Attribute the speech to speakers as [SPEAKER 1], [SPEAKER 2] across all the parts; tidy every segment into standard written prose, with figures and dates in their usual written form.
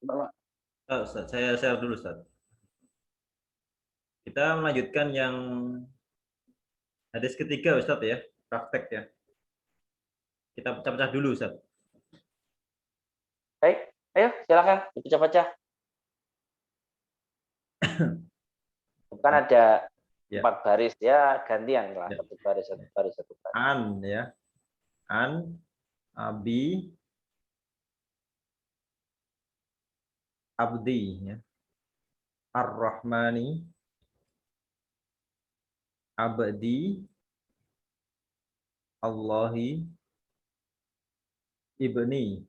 [SPEAKER 1] Coba, Pak.
[SPEAKER 2] Oh, Ustaz, saya share dulu, Ustaz. Kita melanjutkan yang hadis ketiga, Ustaz ya, praktek ya. Kita pecah-pecah dulu, Ustaz.
[SPEAKER 1] Baik, ayo silakan dipecah-pecah. Bukan ada
[SPEAKER 2] Ya.
[SPEAKER 1] 4 baris ya, gantian lah,
[SPEAKER 2] Ya.
[SPEAKER 1] satu baris, satu baris, satu baris.
[SPEAKER 2] An ya, an, abi, abdi ya, ar-Rahmani, abdi, Allahi, ibni,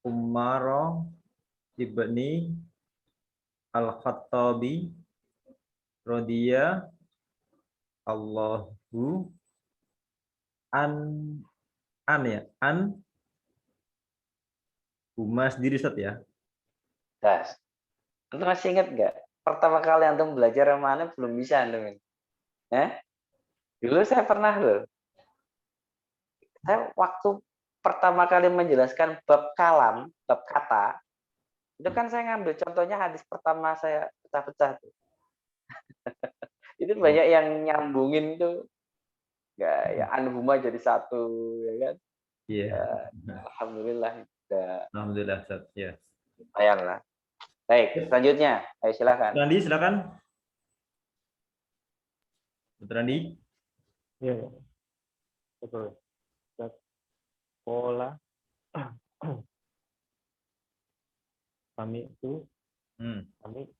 [SPEAKER 2] Umaro, ibni, Al-Khattabi, Rodiya, Allahu, an ya, Huma sendiri, Ustaz ya.
[SPEAKER 1] Das. Antum masih ingat nggak? Pertama kali antum belajar yang mana belum bisa antum ini. Dulu saya pernah loh. Saya waktu pertama kali menjelaskan bab kalam, bab kata, itu kan saya ngambil contohnya hadis pertama saya pecah-pecah tuh. Itu
[SPEAKER 2] Oh,
[SPEAKER 1] banyak yang nyambungin tuh. Nggak, ya anhuma jadi satu, ya kan?
[SPEAKER 2] iya.
[SPEAKER 1] Ya, alhamdulillah. Udah
[SPEAKER 2] Alhamdulillah, Ustaz. Ya.
[SPEAKER 1] lumayan lah. Baik, selanjutnya. Ayo silakan.
[SPEAKER 2] Randi, silakan. Randi.
[SPEAKER 3] Iya, ya. Betul. Pola kami itu kami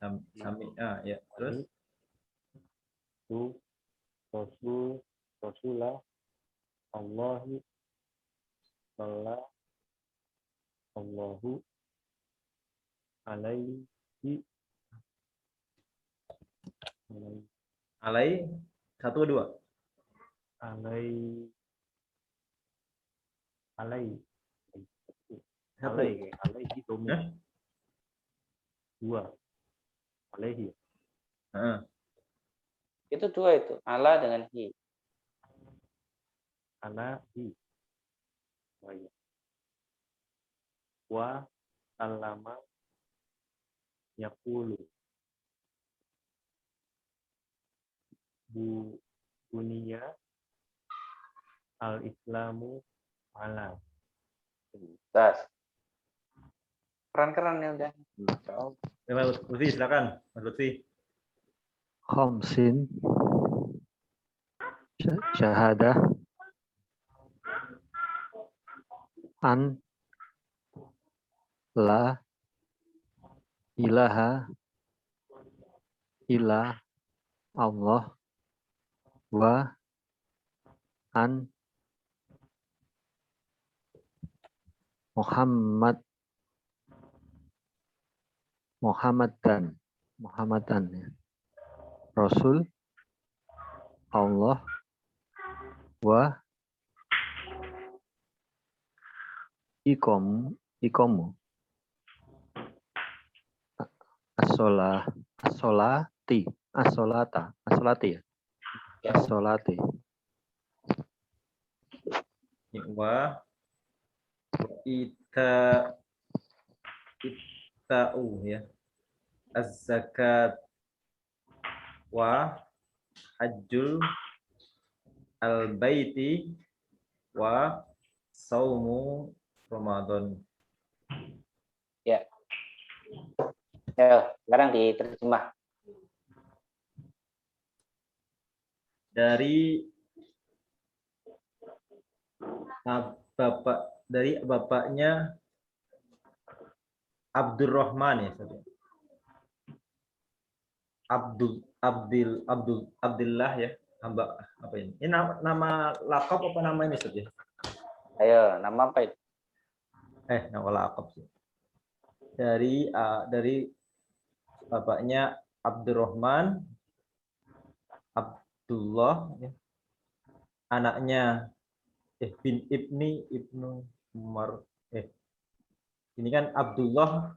[SPEAKER 2] Sami, ya. Terus
[SPEAKER 3] itu Rasulullah Allahi Sallallahu alaihi
[SPEAKER 2] alai 1 2.
[SPEAKER 3] alaihi alaihi
[SPEAKER 2] Satu.
[SPEAKER 3] alaihi domin
[SPEAKER 2] Hah?
[SPEAKER 3] 2 alaihi
[SPEAKER 1] Itu dua itu, ala dengan hi.
[SPEAKER 3] alaihi wa alama yaqulu bunia al-islamu ala.
[SPEAKER 1] Das. Keren-keren ya udah.
[SPEAKER 2] Mas Lutfi, silakan. Mas Lutfi.
[SPEAKER 4] Khamsin syahadah an la ilaha illa Allah wa an Muhammadan ya. Rasul Allah wa ikomu asolati ya. Asolati
[SPEAKER 2] Wa ita'u ya. Az-zakat wa hajjul al-baiti wa saumu Ramadan.
[SPEAKER 1] Ya. Ya, sekarang diterjemah.
[SPEAKER 2] Dari bapaknya Abdurrahman ya, Ustaz. Abdullah ya, hamba apa ini? Ini nama lakop apa nama ini, Ustaz ya?
[SPEAKER 1] Ayo, nama apa itu?
[SPEAKER 2] Nama lakop sih. Dari bapaknya Abdurrahman, Abdullah ya. Anaknya Ibnu Umar. Ini kan Abdullah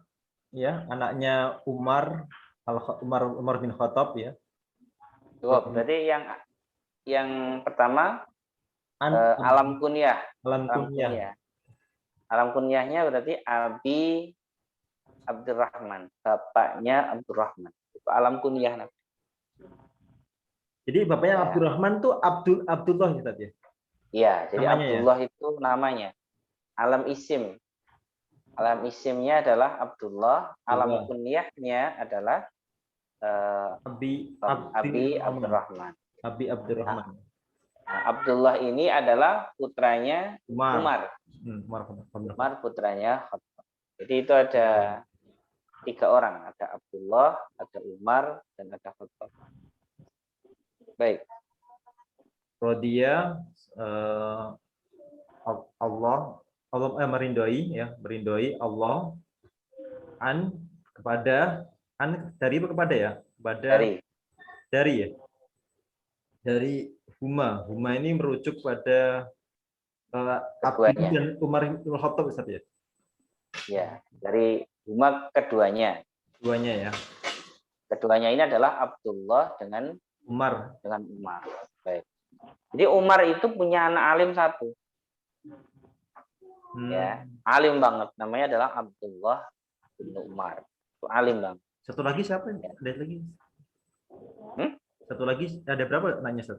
[SPEAKER 2] ya, anaknya Umar bin Khattab ya.
[SPEAKER 1] Oh, berarti yang pertama alam kunyah.
[SPEAKER 2] Alam kunyah.
[SPEAKER 1] Alam kunyahnya berarti Abi Abdurrahman, bapaknya Abdurrahman. Itu alam kunyah.
[SPEAKER 2] Jadi bapaknya
[SPEAKER 1] Ya.
[SPEAKER 2] Abdurrahman tuh Abdullah ya Ustaz ya.
[SPEAKER 1] Iya, jadi
[SPEAKER 2] Namanya ya?
[SPEAKER 1] Abdullah itu namanya. Alam isim. Alam isimnya adalah Abdullah, alam
[SPEAKER 2] Abdullah.
[SPEAKER 1] kunyahnya adalah
[SPEAKER 2] Abi
[SPEAKER 1] Abi
[SPEAKER 2] Abdurrahman.
[SPEAKER 1] Abdurrahman.
[SPEAKER 2] Abi Abdurrahman.
[SPEAKER 1] Nah, Abdullah ini adalah putranya Umar.
[SPEAKER 2] Umar.
[SPEAKER 1] Putranya Khattab. Jadi itu ada 3 orang. Ada Abdullah, ada Umar, dan ada Khattab. Baik.
[SPEAKER 2] Rodia Allah merindoi Allah kepada dari apa kepada ya? Kepada dari ya. Dari Huma ini merujuk pada Abi dan Umar bin Khattab Ustaz ya?
[SPEAKER 1] Ya, dari Huma keduanya.
[SPEAKER 2] Keduanya ya.
[SPEAKER 1] Keduanya ini adalah Abdullah dengan
[SPEAKER 2] Umar.
[SPEAKER 1] Baik. Jadi Umar itu punya anak alim 1. Ya, alim banget. Namanya adalah Abdullah bin Umar. Itu alim banget.
[SPEAKER 2] Satu lagi siapa? Lihat lagi. Satu lagi ada berapa nanya Ustaz?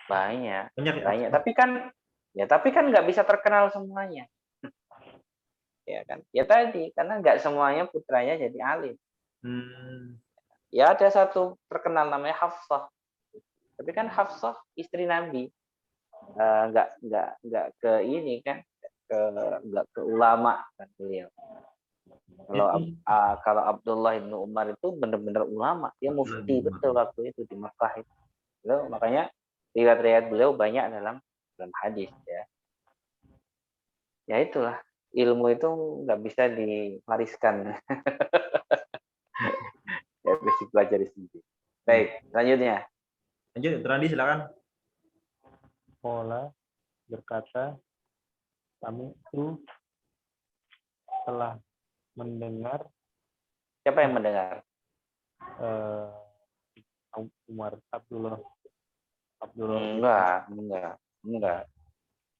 [SPEAKER 1] Banyak.
[SPEAKER 2] Banyak.
[SPEAKER 1] Tapi kan nggak bisa terkenal semuanya. Ya kan? Ya tadi karena nggak semuanya putranya jadi alim. Ya ada satu terkenal namanya Hafsah. Tapi kan Hafsah istri Nabi. Nggak ke ini kan, nggak ke ulama kan beliau. Kalau Abdullah bin Umar itu benar-benar ulama, dia mufti betul waktu itu di Mekah itu. Makanya riwayat-riwayat beliau banyak dalam hadis ya. Ya itulah, ilmu itu nggak bisa diwariskan. Ya harus dipelajari sendiri. Baik, selanjutnya.
[SPEAKER 2] Lanjut, Randi silakan.
[SPEAKER 3] Qala berkata, kami itu telah mendengar.
[SPEAKER 1] Siapa yang mendengar?
[SPEAKER 3] Abdullah.
[SPEAKER 1] Enggak.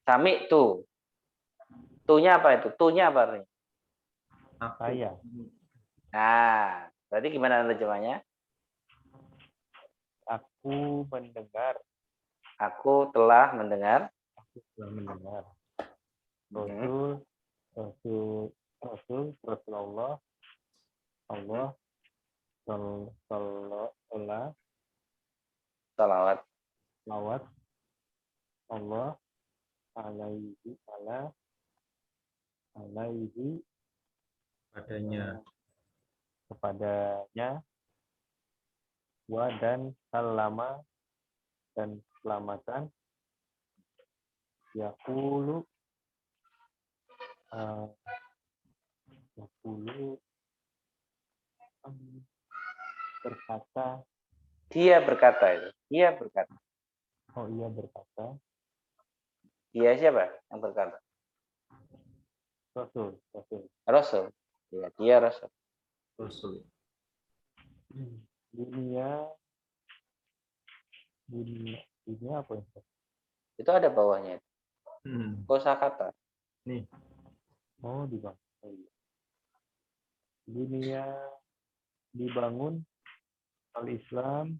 [SPEAKER 1] Sami tu. Tunya apa itu? Tunya apa artinya?
[SPEAKER 3] Saya.
[SPEAKER 1] Nah, berarti gimana terjemahnya?
[SPEAKER 3] Aku mendengar.
[SPEAKER 1] Aku telah mendengar.
[SPEAKER 3] Rasulullah
[SPEAKER 1] Salawat
[SPEAKER 3] Allah alaihi kepadanya wa dan salama dan keselamatan yaqulu berkata.
[SPEAKER 1] Dia berkata itu. Dia berkata.
[SPEAKER 3] Oh, ia berkata.
[SPEAKER 1] Dia siapa yang berkata? Rasul. Ya, dia Rasul.
[SPEAKER 3] Dunia apa ya?
[SPEAKER 1] Itu ada bawahnya. Kosakata.
[SPEAKER 2] Nih.
[SPEAKER 3] Oh, di bawah. Dunia dibangun al-Islam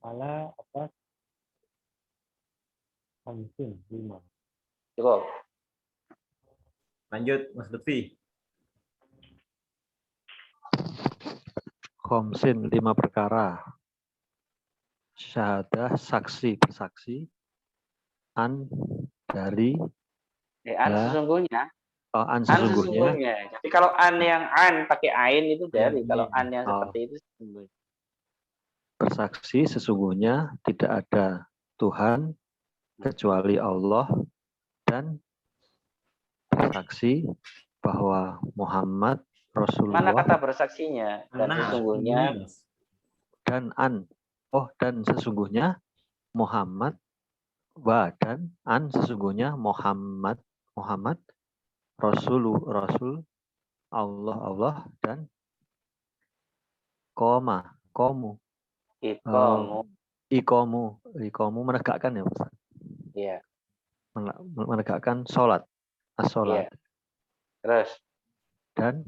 [SPEAKER 3] ala atas 5.
[SPEAKER 1] Cukup.
[SPEAKER 2] Lanjut, Mas Lutfi.
[SPEAKER 4] Khomsin 5 perkara. Syahadah bersaksi. An dari.
[SPEAKER 1] Sesungguhnya.
[SPEAKER 4] An sesungguhnya.
[SPEAKER 1] Jadi kalau an yang pakai ain itu dari. Kalau an yang seperti itu sesungguhnya.
[SPEAKER 4] Bersaksi sesungguhnya tidak ada Tuhan kecuali Allah dan bersaksi bahwa Muhammad Rasulullah.
[SPEAKER 1] Mana kata bersaksinya? Dan sesungguhnya. Dan sesungguhnya Muhammad dan sesungguhnya Muhammad Rasul Allah dan komu ikomu menegakkan ya Ustaz. Iya.
[SPEAKER 4] menegakkan sholat, as-sholat.
[SPEAKER 1] Iya. Terus
[SPEAKER 4] Dan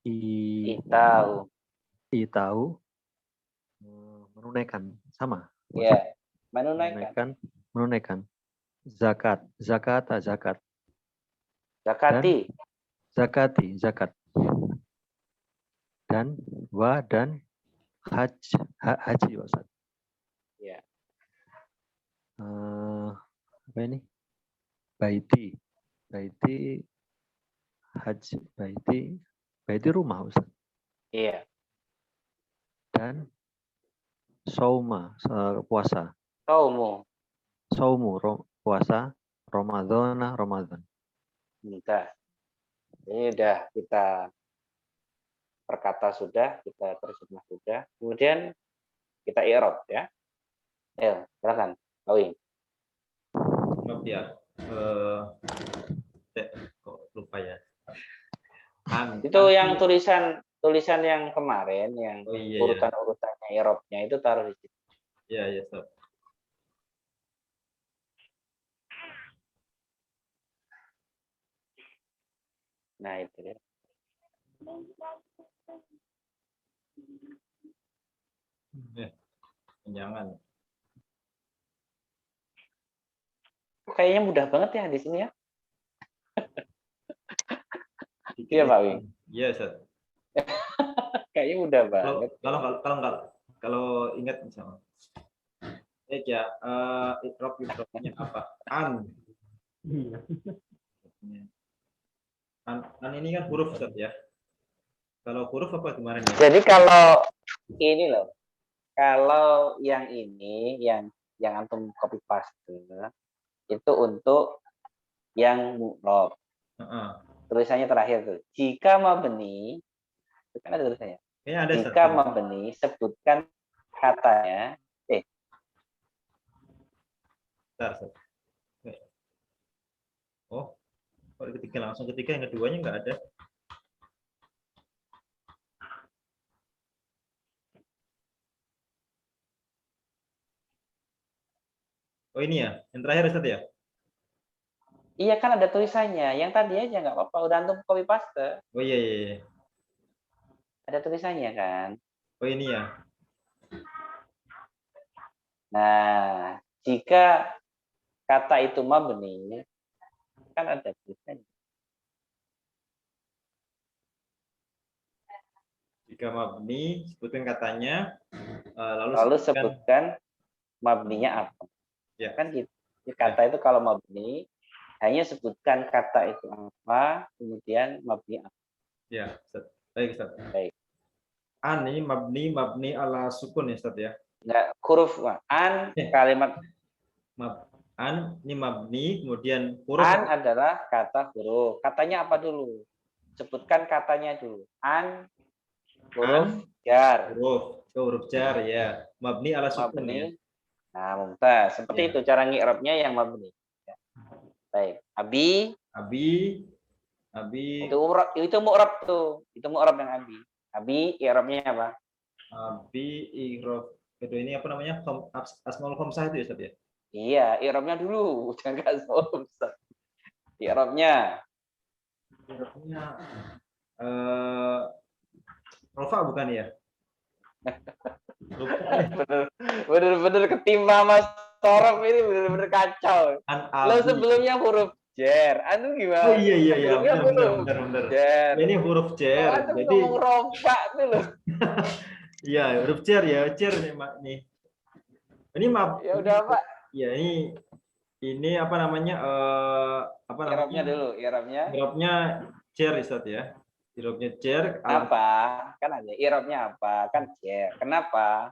[SPEAKER 1] itau.
[SPEAKER 4] itau menunaikan, sama.
[SPEAKER 1] Iya. Menunaikan.
[SPEAKER 4] Menunaikan. Zakat, zakat.
[SPEAKER 1] Zakati.
[SPEAKER 4] Zakati, zakat. Dan haji, Ustaz.
[SPEAKER 1] Iya.
[SPEAKER 4] Apa ini? Baiti, haji, baiti rumah, Ustaz.
[SPEAKER 1] Iya.
[SPEAKER 4] Dan sauma, puasa.
[SPEAKER 1] Saumu.
[SPEAKER 4] Puasa. Ramadan.
[SPEAKER 1] Bentar. Ini udah kita perkata sudah, kita terjemah sudah. Kemudian kita i'rab ya. Ayo, silakan. Kawin.
[SPEAKER 2] Maaf ya. Kok lupa ya.
[SPEAKER 1] Itu yang tulisan yang kemarin yang
[SPEAKER 2] Oh, iya,
[SPEAKER 1] urutan-urutannya i'rabnya itu taruh di situ.
[SPEAKER 2] Iya, Ustaz.
[SPEAKER 1] Nah, itu ya.
[SPEAKER 2] Jangan.
[SPEAKER 1] Kayaknya mudah banget ya di sini ya. Iya, Pak Wing.
[SPEAKER 2] Iya, Ustaz.
[SPEAKER 1] Kayaknya mudah banget.
[SPEAKER 2] Kalau ingat misalnya. Ya, i'rabnya apa? An. An ini kan huruf, Ustaz ya. Kalau huruf apa kemarin ya?
[SPEAKER 1] Jadi kalau ini loh. Kalau yang ini yang antum copy paste itu untuk yang mu'rab. Tulisannya terakhir tuh. Jika mabni, itu kan ada tulisannya. Jika mabni, sebutkan katanya.
[SPEAKER 2] Bentar, oh, kalau ketiga langsung ketiga, yang keduanya nggak ada. Oh, ini ya, yang terakhir Ustaz ya?
[SPEAKER 1] Iya kan ada tulisannya. Yang tadi aja nggak apa-apa. Udah antum copy paste.
[SPEAKER 2] Oh iya.
[SPEAKER 1] Ada tulisannya kan.
[SPEAKER 2] Oh ini ya.
[SPEAKER 1] Nah, jika kata itu mabni, kan ada tulisannya.
[SPEAKER 2] Jika mabni, sebutkan katanya.
[SPEAKER 1] Lalu sebutkan mabninya apa.
[SPEAKER 2] Ya.
[SPEAKER 1] Kan gitu. Kata itu kalau mabni, hanya sebutkan kata itu apa, kemudian mabni apa.
[SPEAKER 2] Ya, Ustaz. Baik, Ustaz.
[SPEAKER 1] Baik.
[SPEAKER 2] An ini mabni ala sukun ya, Ustaz ya?
[SPEAKER 1] Enggak, huruf an kalimat
[SPEAKER 2] an ini mabni, kemudian huruf
[SPEAKER 1] an adalah kata huruf. Katanya apa dulu? Sebutkan katanya dulu. An huruf jar.
[SPEAKER 2] Huruf jar ya. Mabni ala sukun ya.
[SPEAKER 1] Nah, mumtaz. Seperti itu cara ngi'rabnya yang mabni. Ya. Baik. Abi. Itu mu'rab tuh. Itu mu'rab yang abi. Abi i'rabnya apa?
[SPEAKER 2] Abi i'rab itu ini apa namanya? Asmaul khamsah itu ya, Ustaz ya?
[SPEAKER 1] Iya, i'rabnya dulu, jangan asmaul khamsah. I'rabnya
[SPEAKER 2] Rofa bukan ya?
[SPEAKER 1] Bener-bener ketimpa Mas Torop ini bener-bener kacau. Lo sebelumnya huruf jer, anu gimana?
[SPEAKER 2] Oh iya, benar. Ini huruf jer.
[SPEAKER 1] Jadi ngomong rofa tuh lo.
[SPEAKER 2] Iya, huruf jer ya, jer nih. Ini maaf.
[SPEAKER 1] Ya udah Pak.
[SPEAKER 2] Ya ini apa namanya?
[SPEAKER 1] I'rabnya dulu,
[SPEAKER 2] i'rabnya jer Ustaz ya. I'rabnya jer.
[SPEAKER 1] Apa? Kan ada i'rabnya apa? Kan jer. Kenapa?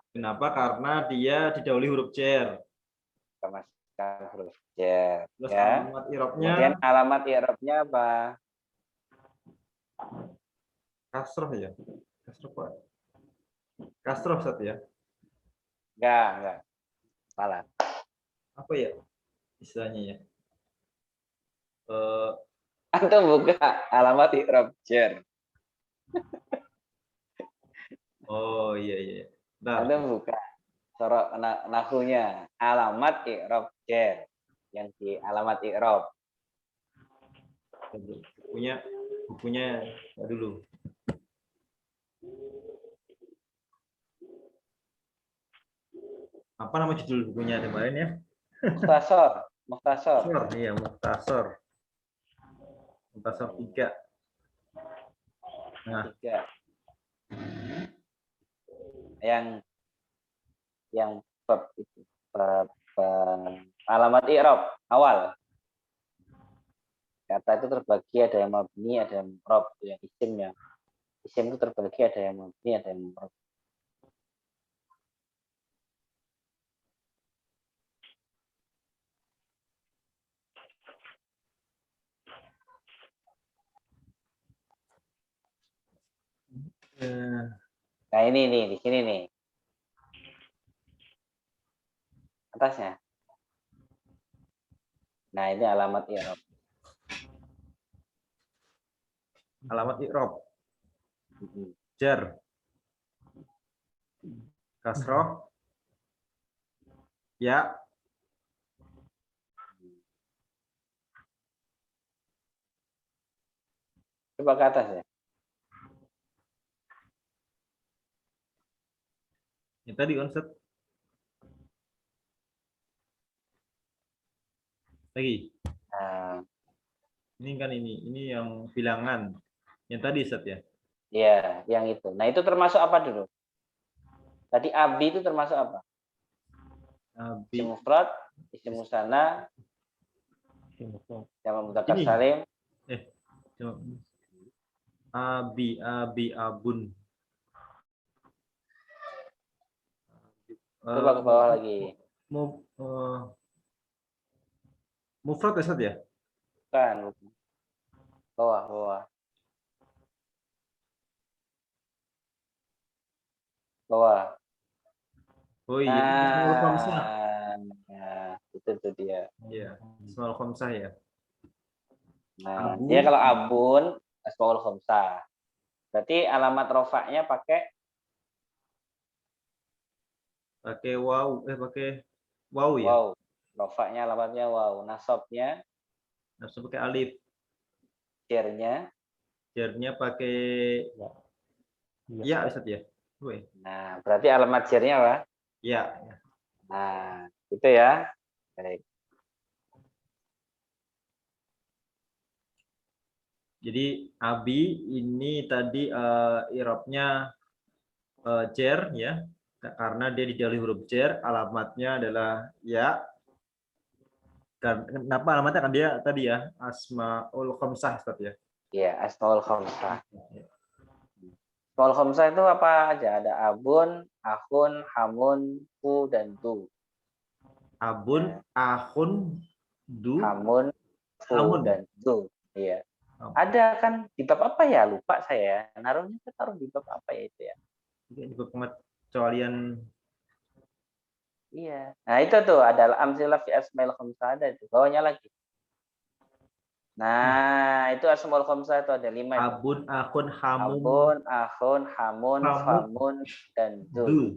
[SPEAKER 2] Karena dia didahului huruf jer.
[SPEAKER 1] Masukkan huruf jer.
[SPEAKER 2] Terus
[SPEAKER 1] ya.
[SPEAKER 2] alamat i'rabnya.
[SPEAKER 1] Kemudian alamat i'rabnya apa?
[SPEAKER 2] Kasroh ya. Kasroh Ustaz ya.
[SPEAKER 1] Enggak. Salah.
[SPEAKER 2] Apa ya istilahnya ya?
[SPEAKER 1] Antum buka alamat i'rab jer.
[SPEAKER 2] Oh iya.
[SPEAKER 1] Antum buka sorok nahwunya alamat i'rab jer yang di alamat i'rab.
[SPEAKER 2] Bukunya dulu. Apa nama judul bukunya kemarin ya?
[SPEAKER 1] Mukhtasar.
[SPEAKER 2] Iya, Mukhtasar 3. Nah,
[SPEAKER 1] 3. Yang bab itu bab alamat i'rab awal. Kata itu terbagi ada yang mabni, ada yang mu'rab, yang isimnya. Isim itu terbagi ada yang mabni, ada yang mu'rab. Nah ini nih, di sini nih. Atasnya. Nah ini alamat i'rab.
[SPEAKER 2] alamat i'rab. Jar. Kasroh. Ya.
[SPEAKER 1] Coba ke atas ya.
[SPEAKER 2] Ini tadi konsep. Lagi.
[SPEAKER 1] Nah,
[SPEAKER 2] Ini kan ini yang bilangan. Yang tadi Ustaz ya.
[SPEAKER 1] iya, yang itu. Nah itu termasuk apa dulu? Tadi abi itu termasuk apa? Isim mufrad, isim musanna, jamak mudzakkar
[SPEAKER 2] Ini.
[SPEAKER 1] salim.
[SPEAKER 2] Abun.
[SPEAKER 1] Coba ke bawah lagi.
[SPEAKER 2] Mufrad ya, Ustaz ya?
[SPEAKER 1] Bukan. Bawah.
[SPEAKER 2] Oh iya, Ismaul Khamsah.
[SPEAKER 1] Nah, itu dia.
[SPEAKER 2] Iya, Ismaul Khamsah ya.
[SPEAKER 1] Nah, dia kalau abun asmaul khamsah. Berarti alamat rofaknya pakai
[SPEAKER 2] wow, pakai wow ya.
[SPEAKER 1] wow. Rofaknya alamatnya wow. Nasabnya
[SPEAKER 2] Langsung pakai alif.
[SPEAKER 1] jernya
[SPEAKER 2] Jarnya pakai ya, Ustaz ya.
[SPEAKER 1] Nah, berarti alamat jernya apa?
[SPEAKER 2] Ya.
[SPEAKER 1] Nah, itu ya. Baik.
[SPEAKER 2] Jadi abi ini tadi i'rabnya jer ya. Karena dia didahului huruf jer, alamatnya adalah ya. Kenapa alamatnya kan dia tadi ya asmaul khamsah Ustaz ya.
[SPEAKER 1] Iya, asmaul khamsah. Asmaul khamsah itu apa aja? Ada abun, akhun, hamun, fu, dan tu.
[SPEAKER 2] Abun, akhun, du,
[SPEAKER 1] Hamun, fu,
[SPEAKER 2] hamun.
[SPEAKER 1] dan tu. Iya. Ada kan di bab apa ya? Lupa saya. Naruhnya kita taruh di bab apa ya itu ya?
[SPEAKER 2] Di bab pengecualian.
[SPEAKER 1] Iya. Nah, itu tuh ada amsilah fi asmaul khamsah ada itu. Bawahnya lagi. Nah, itu asmaul khamsah itu ada 5 itu.
[SPEAKER 2] Abun, akhun, hamun.
[SPEAKER 1] Abun, akhun, hamun, famun, dan dul.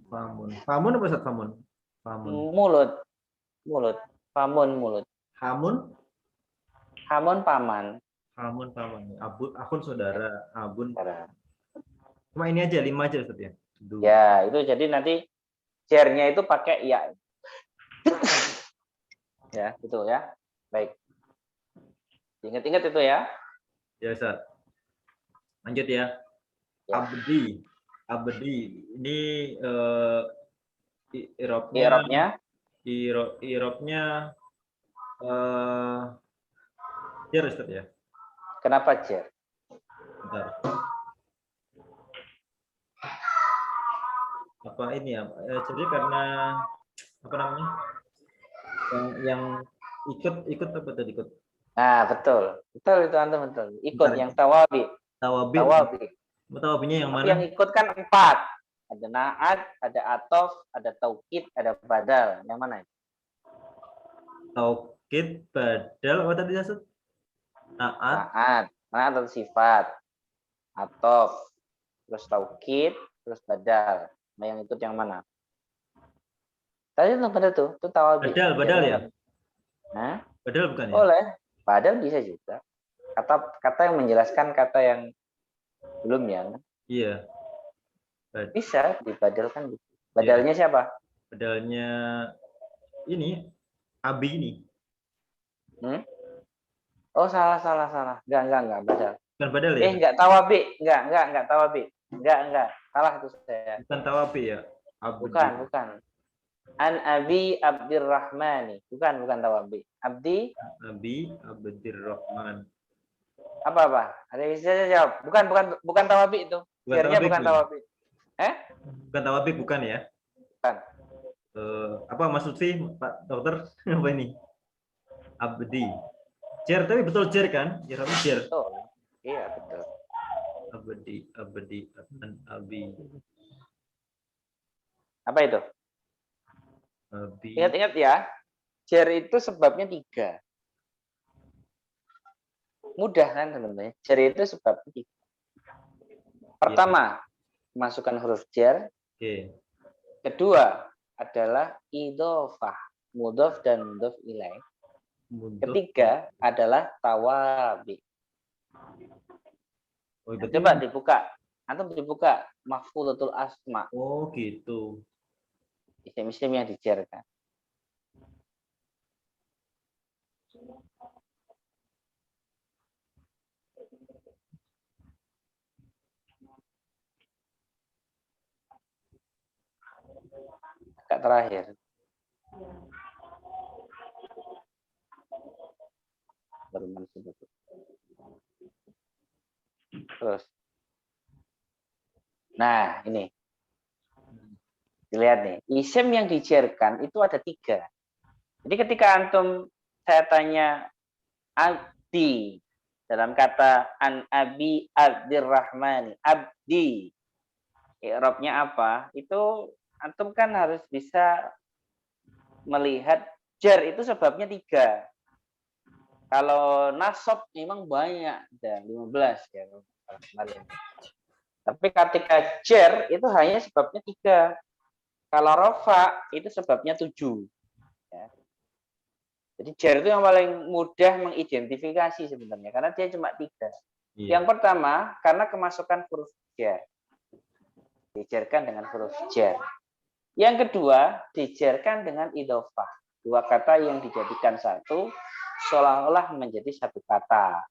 [SPEAKER 2] Famun. Famun apa Ustaz famun? Famun.
[SPEAKER 1] Mulut. Famun mulut.
[SPEAKER 2] Hamun?
[SPEAKER 1] Hamun paman.
[SPEAKER 2] Hamun paman. Abun, akhun saudara. Abun.
[SPEAKER 1] Saudara.
[SPEAKER 2] Cuma ini aja 5 aja Ustaz ya.
[SPEAKER 1] Ya, itu jadi nanti jernya itu pakai ya. Ya, itu ya. Baik. Ingat-ingat itu ya.
[SPEAKER 2] Ya Ustaz. Lanjut ya. Abdi. Ini i'rabnya jer Ustaz ya.
[SPEAKER 1] Kenapa jer?
[SPEAKER 2] Bentar. Apa ini ya? Jadi karena apa namanya? Yang ikut apa tadi ikut?
[SPEAKER 1] Nah, betul itu antum betul. Ikut
[SPEAKER 2] Bentar,
[SPEAKER 1] yang tawabi.
[SPEAKER 2] Tawabinya yang
[SPEAKER 1] Tapi
[SPEAKER 2] mana?
[SPEAKER 1] yang ikut kan 4. Ada naat, ada atof, ada taukid, ada badal. Yang mana?
[SPEAKER 2] Taukid, badal, apa tadi Ustaz?
[SPEAKER 1] Naat atau sifat. Atof, terus taukid, terus badal. Nah, yang ikut yang mana? Tadi itu benar tuh, itu tawabi.
[SPEAKER 2] Badal ya?
[SPEAKER 1] Hah?
[SPEAKER 2] Badal bukan ya?
[SPEAKER 1] Boleh. Badal bisa juga. Kata yang menjelaskan kata yang sebelumnya.
[SPEAKER 2] Iya.
[SPEAKER 1] Bisa dibadalkan. Badalnya siapa?
[SPEAKER 2] Badalnya ini, Abi ini.
[SPEAKER 1] Oh, salah. Enggak, badal.
[SPEAKER 2] Bukan badal ya?
[SPEAKER 1] Enggak tawabi. Enggak tawabi. Enggak. Salah itu saya.
[SPEAKER 2] Bukan tawabi ya?
[SPEAKER 1] Bukan. An Abi Abdirrahmani. Bukan tawabi. Abi
[SPEAKER 2] Abdirrahman.
[SPEAKER 1] Apa? Ada yang bisa jawab. Bukan tawabi itu. Biarnya bukan tawabi.
[SPEAKER 2] Bukan tawabi, bukan ya?
[SPEAKER 1] Bukan.
[SPEAKER 2] Apa Mas Lutfi, Pak Dokter? Apa ini? Abdi. Jer, tapi betul jer kan? Ya, tapi jer.
[SPEAKER 1] Betul. Iya, betul.
[SPEAKER 2] Abdi, Abi.
[SPEAKER 1] Apa itu?
[SPEAKER 2] Abi.
[SPEAKER 1] Ingat ya. Jer itu sebabnya 3. Mudah kan sebenarnya. Jer itu sebabnya 3. Pertama, masukkan huruf jer.
[SPEAKER 2] Oke.
[SPEAKER 1] Kedua adalah idhofah, mudhof dan mudhof ilaih. Ketiga adalah tawabi. Coba dibuka. Antum dibuka mahfudzatul asma.
[SPEAKER 2] Oh, gitu.
[SPEAKER 1] Isim-isim yang dijerkan. Agak terakhir. Berman sebut. Terus. Nah, ini. Dilihat nih. Isim yang dijerkan itu ada 3. Jadi ketika antum saya tanya abdi dalam kata an abi abdirrahmani, abdi. I'rabnya apa? Itu antum kan harus bisa melihat jar itu sebabnya 3. Kalau nasab memang banyak, ada 15 ya. Tapi ketika jar itu hanya sebabnya 3. Kalau rofa itu sebabnya 7. Ya. Jadi jar itu yang paling mudah mengidentifikasi sebenarnya karena dia cuma 3. Iya. Yang pertama karena kemasukan huruf jar. Dijarkan dengan huruf jar. Yang kedua dijarkan dengan idhofah. 2 kata yang dijadikan satu seolah-olah menjadi satu kata.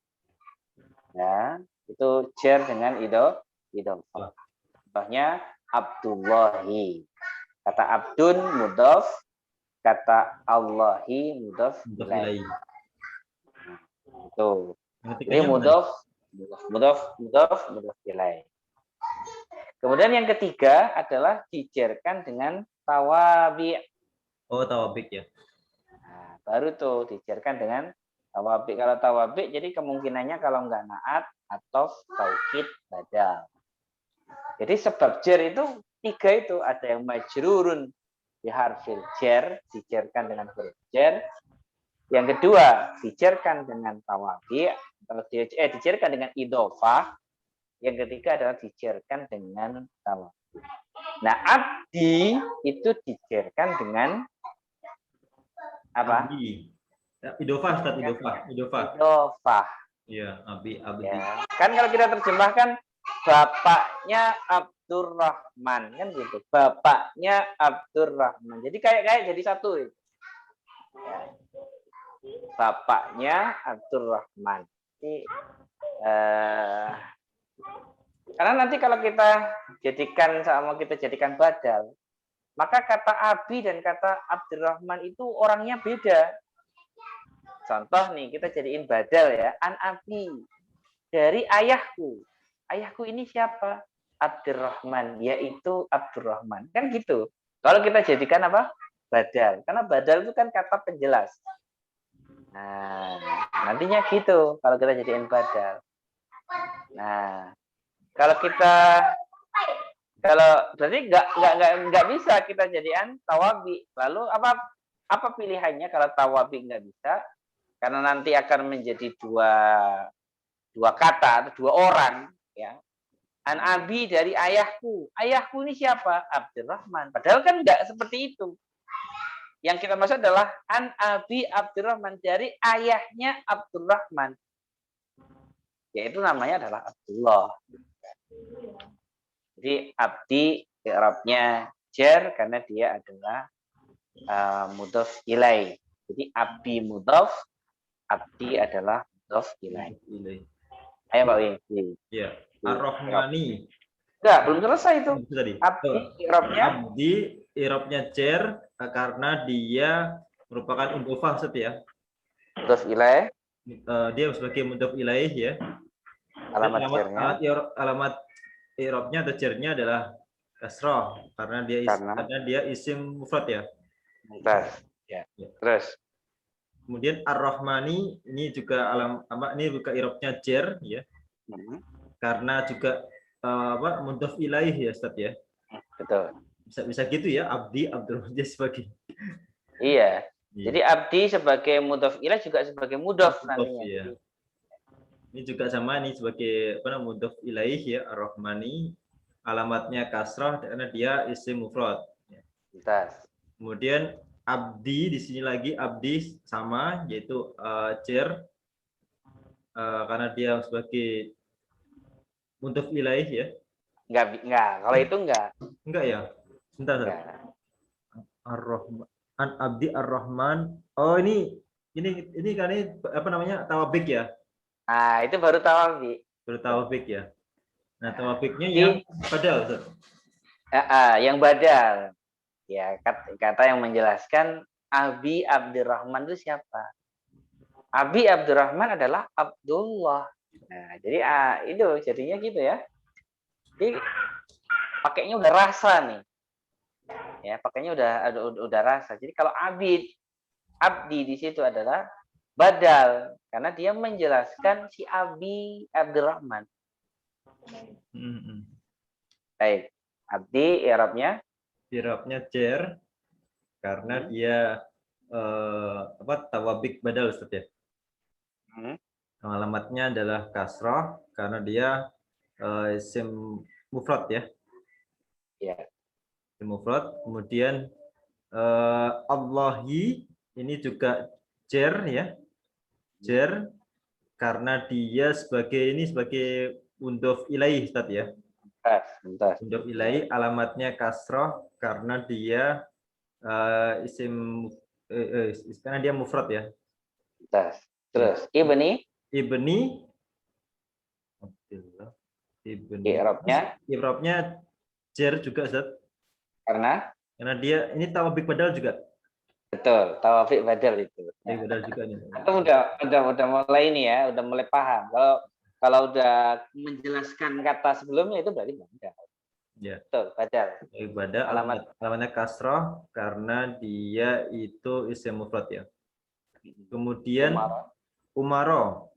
[SPEAKER 1] Ya, itu jar dengan idhofah. Contohnya Abdullahi. Kata abdun mudhof, kata Allahi mudhof ilaih. Itu. Jadi mudhof ilaih. Kemudian yang ketiga adalah dijarkan dengan tawabi.
[SPEAKER 2] Oh, tawabi ya.
[SPEAKER 1] Nah, baru tuh dijarkan dengan tawabi. Kalau tawabi jadi kemungkinannya kalau enggak naat atau taukid badal. Jadi sebab jar itu 3 itu, ada yang majrurun biharfil jar, dijarkan dengan huruf jar. Yang kedua, dijarkan dengan tawabi, atau dijarkan dengan idhofah. Yang ketiga adalah dijarkan dengan tawabi. Nah, abdi itu dijarkan dengan apa?
[SPEAKER 2] Abdi. Idhofah, Ustaz, idhofah.
[SPEAKER 1] Idhofah.
[SPEAKER 2] Iya, abdi.
[SPEAKER 1] Ya. Kan kalau kita terjemahkan bapaknya Abdurrahman kan gitu. Bapaknya Abdurrahman. Jadi kayak jadi satu. Ya. Bapaknya Abdurrahman. Jadi, karena nanti kalau kita jadikan badal, maka kata Abi dan kata Abdurrahman itu orangnya beda. Contoh nih, kita jadiin badal ya. An Abi. Dari ayahku. Ayahku ini siapa? Abdurrahman, yaitu Abdurrahman. Kan gitu. Kalau kita jadikan apa? Badal. Karena badal itu kan kata penjelas. Nah, nantinya gitu kalau kita jadiin badal. Nah, kalau berarti nggak bisa kita jadikan tawabi. Lalu apa pilihannya kalau tawabi nggak bisa? Karena nanti akan menjadi dua kata atau 2 orang, ya. An abi dari ayahku. Ayahku ini siapa? Abdurrahman. Padahal kan enggak seperti itu. yang kita maksud adalah an Abi Abdurrahman, dari ayahnya Abdurrahman. Yaitu namanya adalah Abdullah. Jadi abdi i'rabnya jar karena dia adalah mudhof ilaih. Jadi abdi mudhof, abdi adalah mudhof ilaih. Ayo Pak Wi.
[SPEAKER 2] Ya. Ar-Rahmani.
[SPEAKER 1] Enggak, belum selesai itu.
[SPEAKER 2] Itu tadi.
[SPEAKER 1] Abdi i'rabnya
[SPEAKER 2] Abdi i'rabnya jar karena dia merupakan mudhofah ya.
[SPEAKER 1] mudhof ilaih,
[SPEAKER 2] Dia sebagai mudhof ilaih ya.
[SPEAKER 1] alamat jarnya
[SPEAKER 2] Alamat i'rabnya atau jarnya adalah kasrah karena dia isim mufrad ya.
[SPEAKER 1] mudhof. Ya. Terus
[SPEAKER 2] Kemudian Ar-Rahmani ini juga ini buka i'rabnya jar ya. Karena juga mudhof ilaih ya Ustaz ya.
[SPEAKER 1] betul.
[SPEAKER 2] Bisa gitu ya, abdi Abdurrahman sebagai.
[SPEAKER 1] Iya. Jadi abdi sebagai mudhof ilaih juga sebagai mudhof nantinya.
[SPEAKER 2] Ya. Ini juga sama nih sebagai mudhof ilaih ya, Ar-Rahmani. Alamatnya kasrah karena dia isim mufrad. Kemudian abdi di sini lagi abdi sama yaitu jar karena dia sebagai mudhof ilaih ya.
[SPEAKER 1] Enggak. Kalau itu enggak.
[SPEAKER 2] Enggak ya. Bentar. Ar-Rahman, abdi Ar-Rahman. Oh ini kan ini apa namanya? Tawabik ya.
[SPEAKER 1] Nah, itu baru tawabik.
[SPEAKER 2] Baru tawabik ya. Nah, tawabiknya yang badal, Ustaz.
[SPEAKER 1] Yang badal. Ya, kata yang menjelaskan Abi Abdurrahman itu siapa? Abi Abdurrahman adalah Abdullah. Nah, jadi itu jadinya gitu ya. Jadi pakainya udah rasa nih. Ya, pakainya udah rasa. Jadi kalau abdi di situ adalah badal karena dia menjelaskan si Abi Abdurrahman. Baik. Abdi i'rabnya
[SPEAKER 2] jar karena dia tawabik badal Ustaz ya. Alamatnya adalah kasrah karena dia isim mufrad ya.
[SPEAKER 1] Ya.
[SPEAKER 2] Isim mufrad. Kemudian Allahi ini juga jar ya. Jar karena dia sebagai mudhof ilaih Ustaz ya. Mudhof ilaih alamatnya kasrah karena dia karena dia mufrad ya.
[SPEAKER 1] Terus ibni
[SPEAKER 2] Abdullah i'rabnya jar juga Ustaz.
[SPEAKER 1] Karena
[SPEAKER 2] dia ini tawabik badal juga.
[SPEAKER 1] Betul, tawabik badal itu.
[SPEAKER 2] Badal juga nih.
[SPEAKER 1] Atau udah mulai ini ya, udah mulai paham. Kalau udah menjelaskan kata sebelumnya itu berarti badal.
[SPEAKER 2] Ya.
[SPEAKER 1] Betul, badal.
[SPEAKER 2] Badal alamatnya kasrah karena dia itu isim mufrad ya. Kemudian Umaro.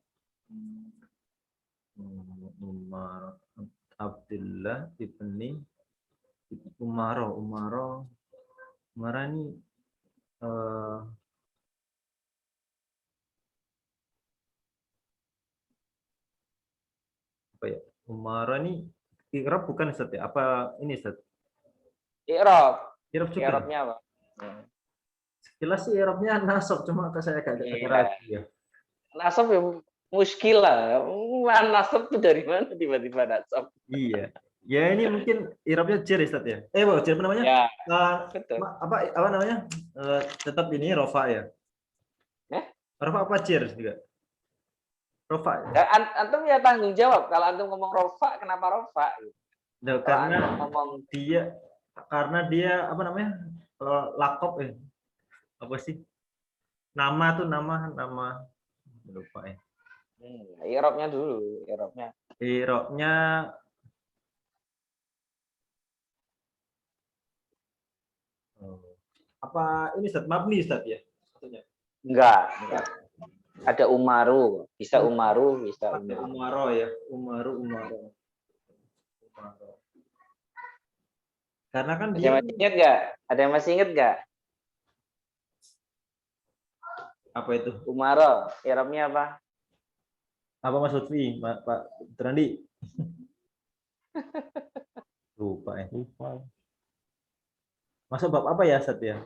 [SPEAKER 2] Abdullah ibni Umaro ini apa ya? Umaro ini i'rab bukan Ustaz ya? Apa ini Ustaz?
[SPEAKER 1] I'rab
[SPEAKER 2] juga.
[SPEAKER 1] I'rabnya apa?
[SPEAKER 2] Jelas sih i'rabnya nasab, cuma saya agak ragu ya.
[SPEAKER 1] Nasab ya muskilah. Nasab itu dari mana tiba-tiba nasab?
[SPEAKER 2] Iya. Ya ini mungkin i'rabnya jar Ustaz ya. Jar apa namanya?
[SPEAKER 1] Ya, betul.
[SPEAKER 2] Apa namanya? Tetap ini rofa ya. Rofa apa jar juga? Rofa.
[SPEAKER 1] Ya, antum ya tanggung jawab. Kalau antum ngomong rofa, kenapa rofa?
[SPEAKER 2] Nah, karena dia apa namanya? Kalau lakop apa sih? Nama lupa ya.
[SPEAKER 1] I'rabnya dulu, i'rabnya.
[SPEAKER 2] Apa ini Ustaz? Mabni Ustaz ya? Maksudnya?
[SPEAKER 1] Enggak. Ada Umaru, bisa Umaru, bisa
[SPEAKER 2] Umaro ya. Umaro. Karena kan dia
[SPEAKER 1] masih ingat nggak? Ada yang masih ingat nggak?
[SPEAKER 2] Apa itu?
[SPEAKER 1] Umaro, i'rabnya apa?
[SPEAKER 2] Apa Mas Lutfi, Pak Trandi? Lupa ya.
[SPEAKER 3] Lupa.
[SPEAKER 2] Masuk bab apa ya, Sat ya?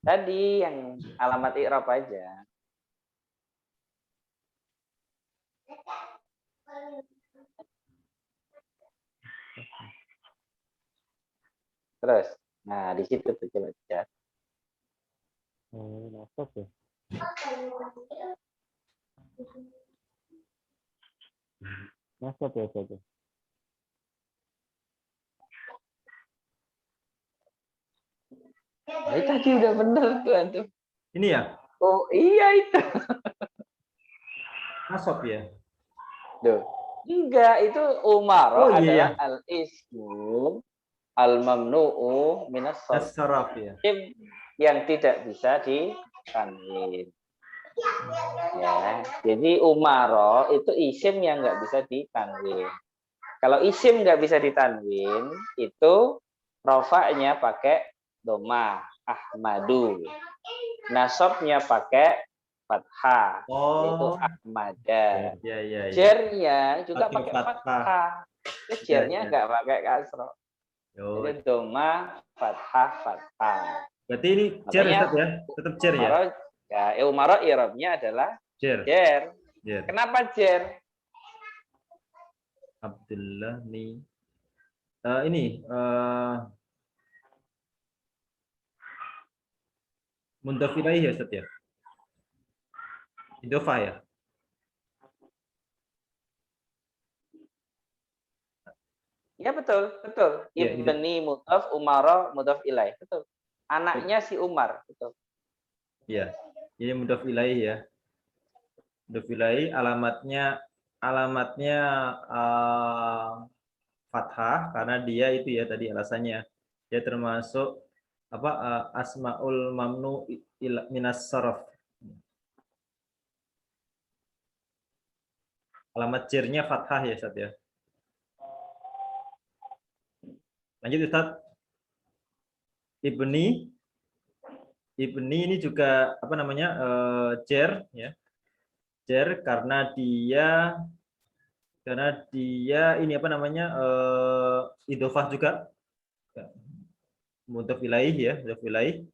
[SPEAKER 1] Tadi yang alamat i'rab aja. Terus, nah di situ tuh coba cek.
[SPEAKER 3] Nasab ya. Nasab ya saja.
[SPEAKER 1] Ini tadi udah bener tuh antum.
[SPEAKER 2] Ini ya,
[SPEAKER 1] Oh iya itu.
[SPEAKER 2] nasab ya.
[SPEAKER 1] Duh. Enggak, itu umaro
[SPEAKER 2] Oh iya
[SPEAKER 1] adalah
[SPEAKER 2] ya,
[SPEAKER 1] al-ismu al-mamnu'u minas sarf.
[SPEAKER 2] as-saraf ya.
[SPEAKER 1] Isim yang tidak bisa ditanwin. Ya, jadi umaro itu isim yang nggak bisa ditanwin. Kalau isim nggak bisa ditanwin, itu rofaknya pakai doma Ahmadu. Nasabnya pakai fathah, yaitu
[SPEAKER 2] Oh,
[SPEAKER 1] Ahmada.
[SPEAKER 2] ya ya ya.
[SPEAKER 1] Jernya juga
[SPEAKER 2] Pakai
[SPEAKER 1] pakai
[SPEAKER 2] fathah.
[SPEAKER 1] fathah. Jernya
[SPEAKER 2] Ya.
[SPEAKER 1] nggak pakai kasroh.
[SPEAKER 2] Oh,
[SPEAKER 1] Jadi doma fathah fathah.
[SPEAKER 2] berarti ini cer
[SPEAKER 1] Makanya
[SPEAKER 2] Ustaz ya, tetap cer ya.
[SPEAKER 1] umaro ya umaro i'rabnya adalah
[SPEAKER 2] Cer.
[SPEAKER 1] jer.
[SPEAKER 2] Cer.
[SPEAKER 1] Kenapa jer?
[SPEAKER 2] Abdullah nih. Ini mudhaf ilaih ya Ustaz ya. Idhofah ya.
[SPEAKER 1] Ya betul, betul.
[SPEAKER 2] Ya,
[SPEAKER 1] Ibni mudhaf, umaro mudhaf ilaih. Betul. Anaknya si Umar, betul.
[SPEAKER 2] ya. Ini mudhaf ilaih ya. Mudhaf ilaih alamatnya fathah karena dia itu ya tadi alasannya dia termasuk apa asmaul mamnu minas sarf. Alamat cirnya fathah ya Ustaz ya. Lanjut Ustaz. Ibni ini juga apa namanya cer ya. Cer karena dia ini apa namanya idhofah juga mudhaf ilaih ya, mudhaf ilaih.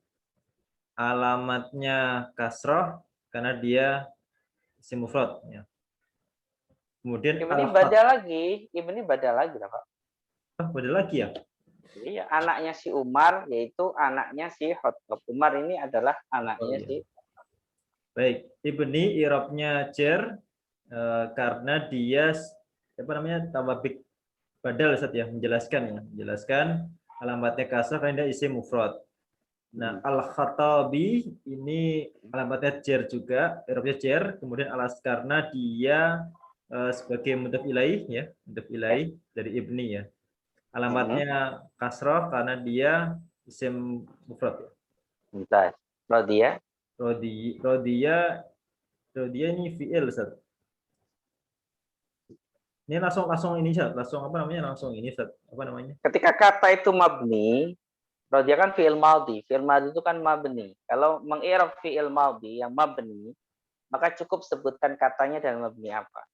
[SPEAKER 2] Alamatnya kasroh karena dia isim mufrad ya. Kemudian
[SPEAKER 1] Ibni badal lagi, Ibni badal lagi, Pak.
[SPEAKER 2] beda lagi ya.
[SPEAKER 1] Iya, anaknya si Umar yaitu anaknya si Khattab. Umar ini adalah anaknya
[SPEAKER 2] iya.
[SPEAKER 1] si.
[SPEAKER 2] Baik, ibni i'rabnya cer karena dia apa namanya tababik badal Ustaz ya, menjelaskan alamatnya kasrah karena dia isim mufrad. Nah, al-Khattabi ini alamatnya cer juga, i'rabnya cer, kemudian alas karena dia sebagai mudhaf ilaih ya, mudhaf ilaih dari ibni ya. Alamatnya kasrah karena dia isim mufrad ya.
[SPEAKER 1] Bentar. Rodia.
[SPEAKER 2] Rodia ini fi'il Ustaz. Ini langsung ini Ustaz, langsung apa namanya? Langsung ini Ustaz, apa namanya?
[SPEAKER 1] Ketika kata itu mabni, rodia kan fi'il madhi. Fi'il madhi itu kan mabni. Kalau meng'irab fi'il madhi yang mabni, maka cukup sebutkan katanya dan mabni apa.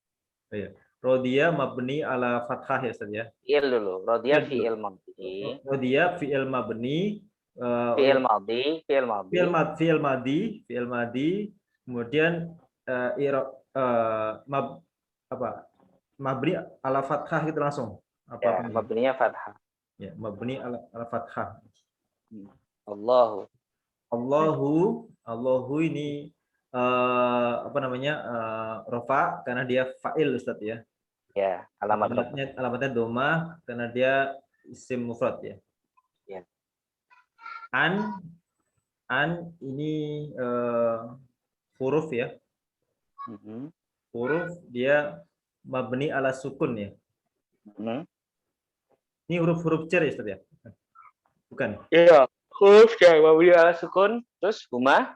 [SPEAKER 2] Oh, iya. Rodia mabni ala fathah ya Ustaz ya.
[SPEAKER 1] Fi'il dulu. Rodia fi'il madhi.
[SPEAKER 2] Rodia fi'il mabni
[SPEAKER 1] Fi'il madhi, fi'il madhi.
[SPEAKER 2] fi'il madi, kemudian mabni ala fathah gitu langsung.
[SPEAKER 1] Ya, mabninya fathah.
[SPEAKER 2] Ya, mabni ala fathah. Allahu ini apa namanya rofa karena dia fa'il Ustaz ya.
[SPEAKER 1] Ya,
[SPEAKER 2] alamatnya doma karena dia isim mufrad ya.
[SPEAKER 1] Ya.
[SPEAKER 2] An ini huruf ya. Huruf dia mabni ala sukun ya. Ini huruf-huruf cer ya Ustaz ya? Bukan.
[SPEAKER 1] Iya, huruf yang mabni ala sukun, terus huma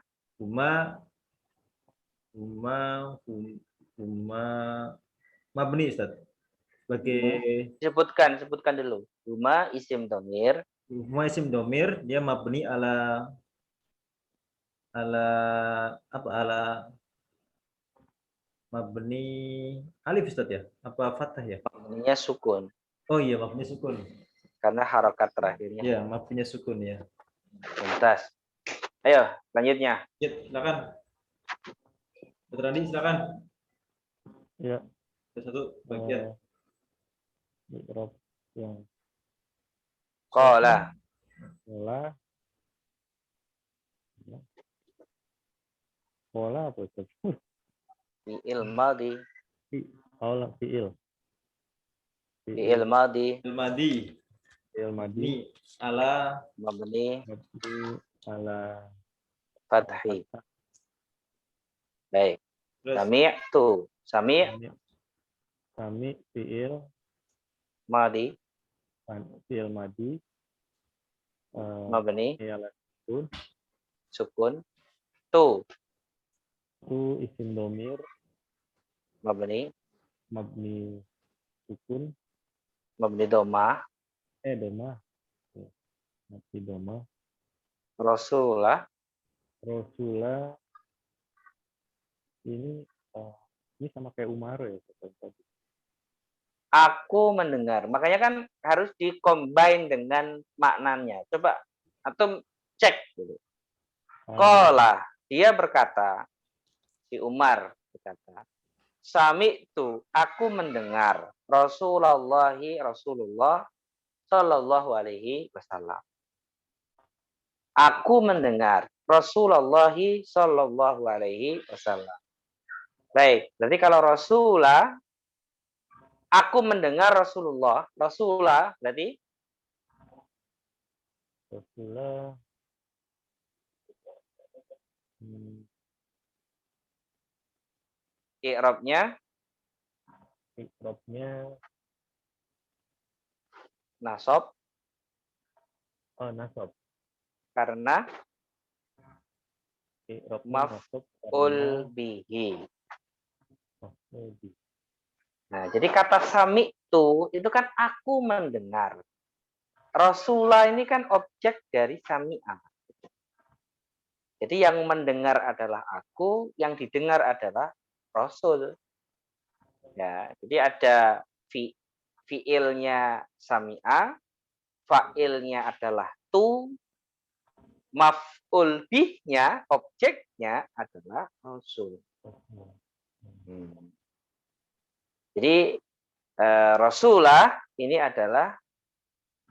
[SPEAKER 2] mabni Ustaz. Sebagai
[SPEAKER 1] sebutkan dulu. Huma isim domir.
[SPEAKER 2] Huma isim domir, dia mabni ala mabni alif Ustaz ya? Apa fathah ya?
[SPEAKER 1] Mabninya sukun.
[SPEAKER 2] Oh iya, mabni sukun.
[SPEAKER 1] Karena harokat terakhirnya.
[SPEAKER 2] Iya, mabninya sukun ya.
[SPEAKER 1] Tuntas. Ayo, selanjutnya.
[SPEAKER 2] Ya, silakan. Dr. Andi, silakan.
[SPEAKER 3] Ya.
[SPEAKER 2] Ada satu bagian.
[SPEAKER 3] I'rab yang
[SPEAKER 1] Qala.
[SPEAKER 3] Pola apa itu?
[SPEAKER 1] Fi'il madhi.
[SPEAKER 3] Fi'il.
[SPEAKER 1] Fi'il madhi.
[SPEAKER 2] Al-Madi.
[SPEAKER 3] Fi'il madi.
[SPEAKER 2] Ini ala
[SPEAKER 1] Mabni.
[SPEAKER 3] Mabni ala
[SPEAKER 1] Fathi.
[SPEAKER 3] fathah.
[SPEAKER 1] Baik.
[SPEAKER 2] terus
[SPEAKER 1] Sami'tu. Sami'
[SPEAKER 3] Kami fi'il
[SPEAKER 1] madhi.
[SPEAKER 3] fi'il madi.
[SPEAKER 1] Mabni.
[SPEAKER 3] Ala
[SPEAKER 1] Sukun. Tu.
[SPEAKER 3] isim domir
[SPEAKER 1] Mabni.
[SPEAKER 3] mabni sukun
[SPEAKER 1] Mabni doma.
[SPEAKER 3] doma mabni doma
[SPEAKER 1] Rasulah.
[SPEAKER 3] Rosula ini sama kayak Umar ya tadi.
[SPEAKER 1] Aku mendengar. Makanya kan harus dikombin dengan maknanya. Coba atau cek dulu. Qala, dia berkata, si Umar berkata, Sami'tu, aku mendengar Rasulullah Sallallahu Alaihi Wasallam. Aku mendengar Rasulullah Sallallahu Alaihi Wasallam. Baik, berarti kalau Rasulah, aku mendengar Rasulullah berarti
[SPEAKER 3] Rosula
[SPEAKER 1] i'rabnya
[SPEAKER 3] ikrobnya
[SPEAKER 1] nasab
[SPEAKER 3] nasab
[SPEAKER 1] karena
[SPEAKER 3] ikrobnya nasab
[SPEAKER 1] maf'ul bihi.
[SPEAKER 3] maf'ul bihi.
[SPEAKER 1] Nah, jadi kata sami'tu itu kan aku mendengar. Rasulah ini kan objek dari sami'ah. Jadi yang mendengar adalah aku, yang didengar adalah Rasul. Ya, jadi ada fiilnya sami'ah, fa'ilnya adalah tu, maf'ul bihnya, objeknya adalah Rasul. Jadi Rasulah ini adalah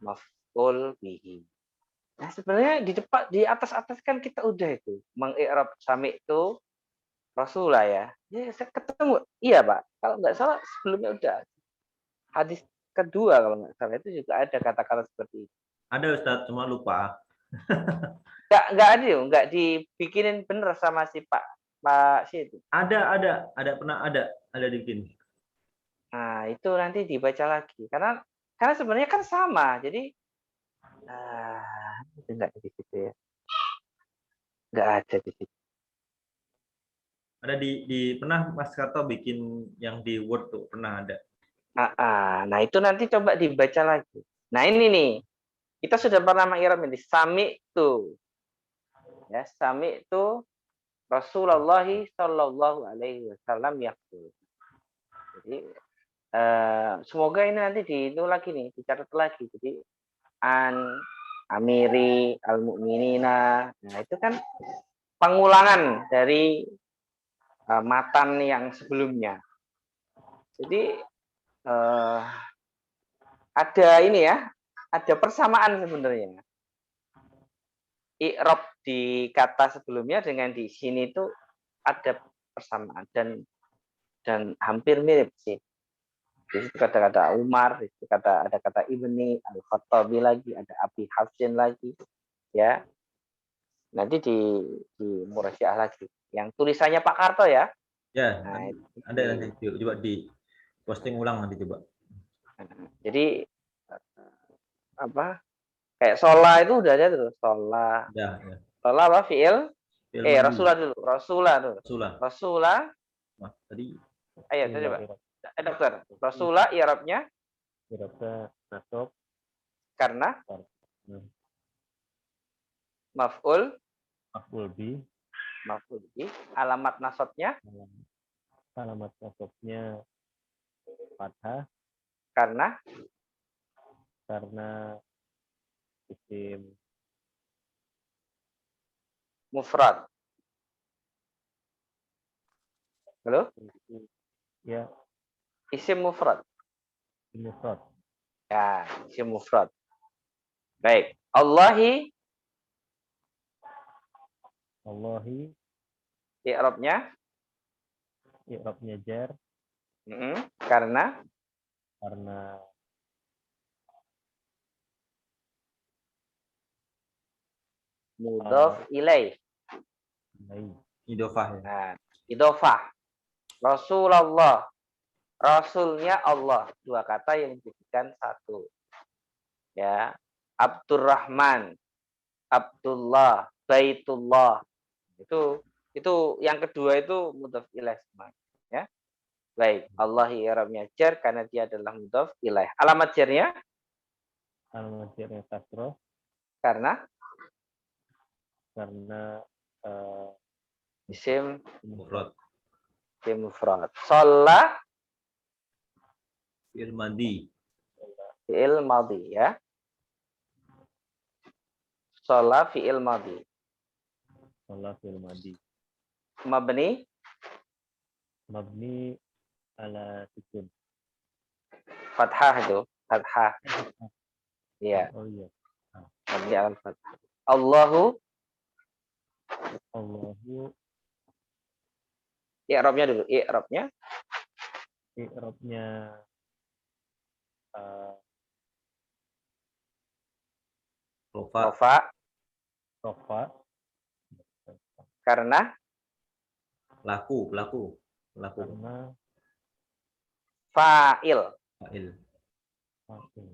[SPEAKER 1] maf'ul bihi. Nah, sebenarnya di depan di atas kan kita udah itu mengi'rab sami itu Rasulah ya. Ya, saya ketemu. Iya, Pak. Kalau nggak salah sebelumnya udah. Hadis kedua kalau nggak salah itu juga ada kata-kata seperti itu.
[SPEAKER 2] ada Ustadz, cuma lupa.
[SPEAKER 1] Nggak ada yuk, nggak dibikinin bener sama si Pak si itu.
[SPEAKER 2] Ada pernah ada dibikin.
[SPEAKER 1] Nah, itu nanti dibaca lagi karena sebenarnya kan sama. Jadi itu nggak di situ ya. Nggak ada di situ.
[SPEAKER 2] Ada di pernah Mas Karto bikin yang di Word tuh, pernah ada.
[SPEAKER 1] Nah, itu nanti coba dibaca lagi. Nah, ini nih. Kita sudah pernah mengiram ini. Sami itu. Ya, sami itu Rasulullah Sallallahu Alaihi Wasallam yaqul. Jadi semoga ini nanti itu lagi nih, dicatat lagi. Jadi amiri al-mu'minina. Nah, itu kan pengulangan dari matan yang sebelumnya. Jadi ada ini ya, ada persamaan sebenarnya. I'rab di kata sebelumnya dengan di sini itu ada persamaan dan hampir mirip sih. Di situ kata-kata Umar, di situ ada kata Ibni Al-Khattabi lagi, ada Abi Hafsin lagi, ya. Nanti di murajaah lagi. Yang tulisannya Pak Karto ya.
[SPEAKER 2] Ya,
[SPEAKER 1] nah,
[SPEAKER 2] ada nanti coba di posting ulang nanti coba.
[SPEAKER 1] Jadi apa? Kayak sholah itu udah ada tuh, sholah.
[SPEAKER 2] Ya.
[SPEAKER 1] Sholah apa? Fi'il? Rasulah dulu. Rasulah dulu. Rasulah.
[SPEAKER 2] Nah, tadi.
[SPEAKER 1] Ayo, saya coba. Dokter. Rasulah i'rabnya?
[SPEAKER 3] I'rabnya nasab.
[SPEAKER 1] Karena? Maf'ul bi. Alamat nasabnya?
[SPEAKER 3] Alamat nasabnya fathah.
[SPEAKER 1] Karena
[SPEAKER 3] isim
[SPEAKER 1] mufrad. Halo?
[SPEAKER 3] Ya,
[SPEAKER 1] Isim mufrad.
[SPEAKER 3] mufrad.
[SPEAKER 1] Ya, isim mufrad. Baik. Allahi,
[SPEAKER 3] Allahi,
[SPEAKER 1] i'rabnya.
[SPEAKER 3] i'rabnya jar
[SPEAKER 1] Karena
[SPEAKER 3] karena
[SPEAKER 1] mudhaf ilaih.
[SPEAKER 3] baik.
[SPEAKER 2] Idofah ya.
[SPEAKER 1] Nah, idhofah. Rasulullah. Rasulnya Allah. Dua kata yang dijadikan satu. Ya. Abdurrahman. Abdullah. Baitullah. Itu yang kedua itu mudhaf ilaih semua. Ya. Baik. Allahi i'rabnya jar karena dia adalah mudhaf ilaih. Alamat jarnya
[SPEAKER 3] Alamat jarnya kasroh
[SPEAKER 1] karena
[SPEAKER 3] karena
[SPEAKER 1] isim
[SPEAKER 2] Mufrad.
[SPEAKER 1] mufrad. Sholat
[SPEAKER 2] Fi'il madi.
[SPEAKER 1] fi'il madhi ya. Sholat fi'il madhi.
[SPEAKER 3] sholat fil madi.
[SPEAKER 1] Mabni
[SPEAKER 3] Mabni ala sukun.
[SPEAKER 1] fathah itu, fathah. Iya,
[SPEAKER 3] Oh iya.
[SPEAKER 1] mabni al fathah. Allahu
[SPEAKER 3] Allahu
[SPEAKER 1] i'rabnya dulu, i'rabnya
[SPEAKER 3] i'rabnya
[SPEAKER 2] Rofa.
[SPEAKER 1] rofa
[SPEAKER 3] rofa
[SPEAKER 1] karena
[SPEAKER 2] Laku.
[SPEAKER 3] karena
[SPEAKER 1] fa'il.
[SPEAKER 2] Fa'il.
[SPEAKER 3] fa'il.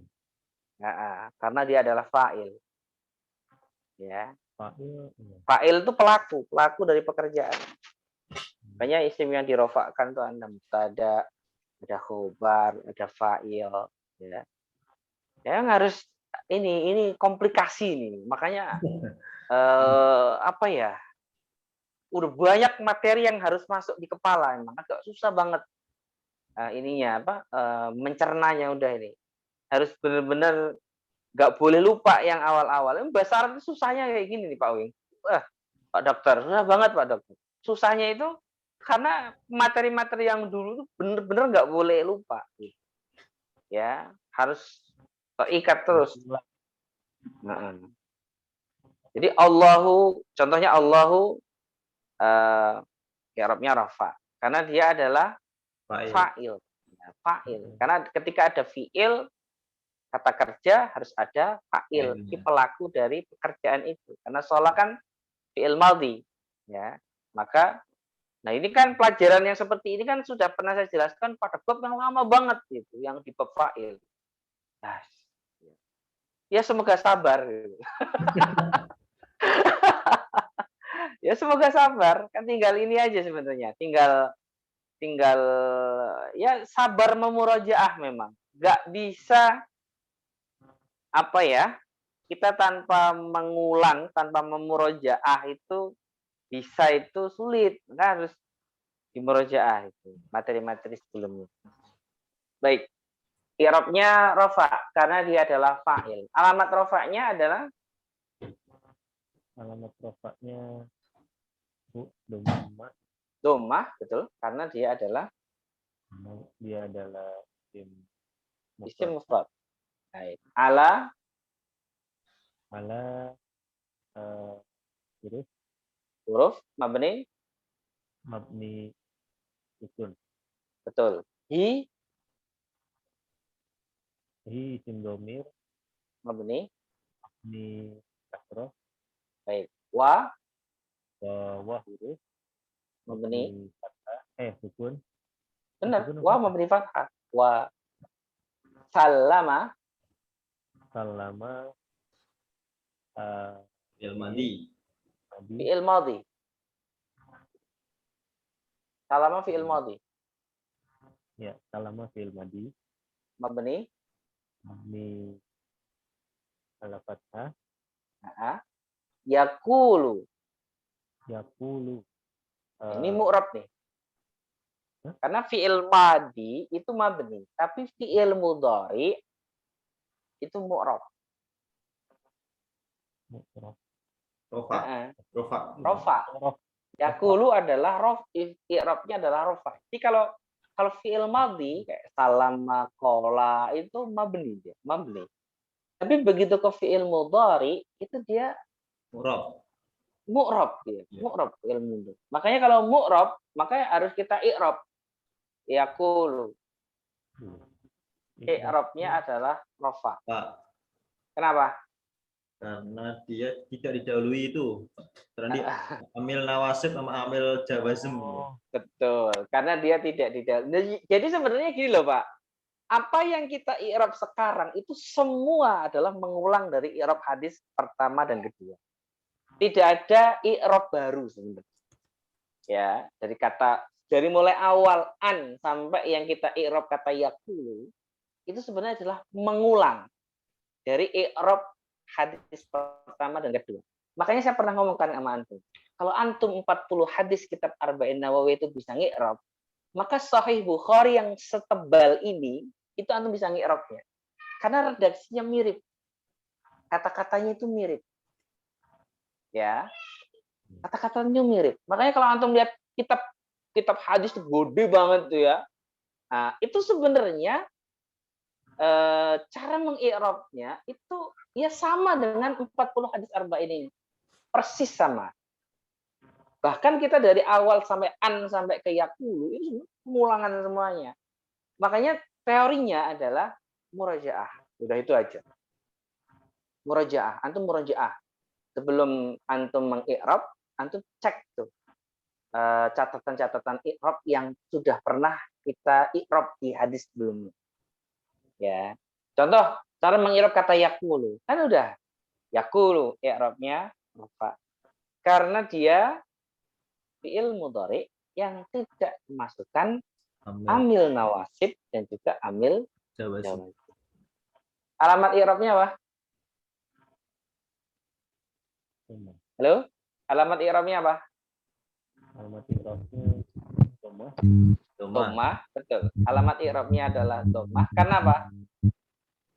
[SPEAKER 1] Karena dia adalah fa'il. Ya.
[SPEAKER 3] Fa'il iya.
[SPEAKER 1] Fa'il itu pelaku dari pekerjaan. Makanya isim yang dirofakkan itu ada mubtada, ada khobar, ada fa'il, ya. Yang harus ini komplikasi nih. Makanya apa ya? Udah banyak materi yang harus masuk di kepala, emang agak susah banget ininya apa mencernanya udah ini. Harus benar-benar nggak boleh lupa yang awal-awal. Bahasa Arab itu susahnya kayak gini nih Pak Wing. Pak Dokter, susah banget Pak Dokter. Susahnya itu karena materi-materi yang dulu itu benar-benar nggak boleh lupa. Ya, harus terikat terus. Jadi Allahu, contohnya Allahu i'rabnya rafa. Karena dia adalah fa'il. Fa'il. Karena ketika ada fi'il, kata kerja harus ada fa'il, si pelaku dari pekerjaan itu. Karena sholat kan fi'il madhi. Ya. Maka nah ini kan pelajaran yang seperti ini kan sudah pernah saya jelaskan pada bab yang lama banget gitu, yang di bab fa'il. Nah, ya semoga sabar gitu. Ya semoga sabar, kan tinggal ini aja sebenarnya, tinggal ya sabar memurojaah memang. Nggak bisa apa ya, kita tanpa mengulang, tanpa memurojaah itu bisa itu sulit. Maka harus dimurojaah itu materi-materi sebelumnya. Baik. I'rabnya rafa karena dia adalah fa'il. Alamat rafa'nya adalah
[SPEAKER 3] Alamat rafa'nya dhammah.
[SPEAKER 1] dhammah, betul, karena dia adalah isim mufrad. Baik. Ala huruf mabni
[SPEAKER 3] sukun.
[SPEAKER 1] betul. Hi
[SPEAKER 3] Isim dhamir
[SPEAKER 1] mabni
[SPEAKER 3] kasroh.
[SPEAKER 1] baik. Wa
[SPEAKER 3] Huruf
[SPEAKER 1] mabni
[SPEAKER 3] fathah sukun.
[SPEAKER 1] benar.
[SPEAKER 3] Sukun
[SPEAKER 1] Wa
[SPEAKER 3] apa?
[SPEAKER 1] mabni fathah. Wa sallama
[SPEAKER 3] Salama
[SPEAKER 2] Fi'il madi.
[SPEAKER 1] fi'il madhi. Salama fi'il madhi.
[SPEAKER 3] Ya, salama fi'il madi
[SPEAKER 1] Mabni
[SPEAKER 3] ala fathah.
[SPEAKER 1] Yaqulu.
[SPEAKER 3] Yaqulu.
[SPEAKER 1] Ini mu'rab nih. Karena fi'il madi itu mabni, tapi fi'il mudhari itu mu'rab.
[SPEAKER 2] Rofa. Rofa.
[SPEAKER 1] Rofa. Yakulu adalah i'rabnya adalah rofa. Jadi kalau fi'il madhi kayak salama, qala itu mabni dia, mabni. Tapi begitu ke fi'il mudhari itu dia mu'rab dia, mu'rab fi'il mudhari. Makanya kalau mu'rab, makanya harus kita i'rab. Yakulu. I'rabnya adalah rofa. Kenapa?
[SPEAKER 2] Karena dia tidak didahului itu. Karena dia amil nawasib sama amil jawazim.
[SPEAKER 1] Betul, karena dia tidak didahului. Jadi sebenarnya gini loh, Pak. Apa yang kita i'rab sekarang itu semua adalah mengulang dari i'rab hadis pertama dan kedua. Tidak ada i'rab baru sebenarnya. Ya, dari mulai awal an sampai yang kita i'rab kata yakulu itu sebenarnya adalah mengulang dari i'rab hadis pertama dan kedua. Makanya saya pernah ngomongkan sama antum. Kalau antum 40 hadis kitab Arba'in Nawawi itu bisa ngi'rab, maka Sahih Bukhari yang setebal ini itu antum bisa ngi'rabnya. Karena redaksinya mirip. Kata-katanya itu mirip. Ya. Kata-katanya mirip. Makanya kalau antum lihat kitab hadis itu gede banget tuh ya. Nah, itu sebenarnya cara mengi'rabnya itu ya sama dengan 40 hadis arba'in ini. Persis sama. Bahkan kita dari awal sampai an sampai ke yakulu itu pengulangan semuanya. Makanya teorinya adalah murajaah. Udah itu aja. Murajaah, antum murajaah. Sebelum antum mengi'rab, antum cek tuh catatan-catatan i'rab yang sudah pernah kita i'rab di hadis sebelumnya. Ya. Contoh, cara mengi'rab kata yakulu. Kan udah. Yakulu i'rabnya apa? Karena dia fi'il mudhari yang tidak memasukkan amil nawasib dan juga amil jawazim. Alamat i'rabnya apa? Halo? Alamat i'rabnya apa?
[SPEAKER 3] Alamat i'rabnya
[SPEAKER 1] Dhammah, betul. Alamat i'rabnya adalah dhammah. Karena apa?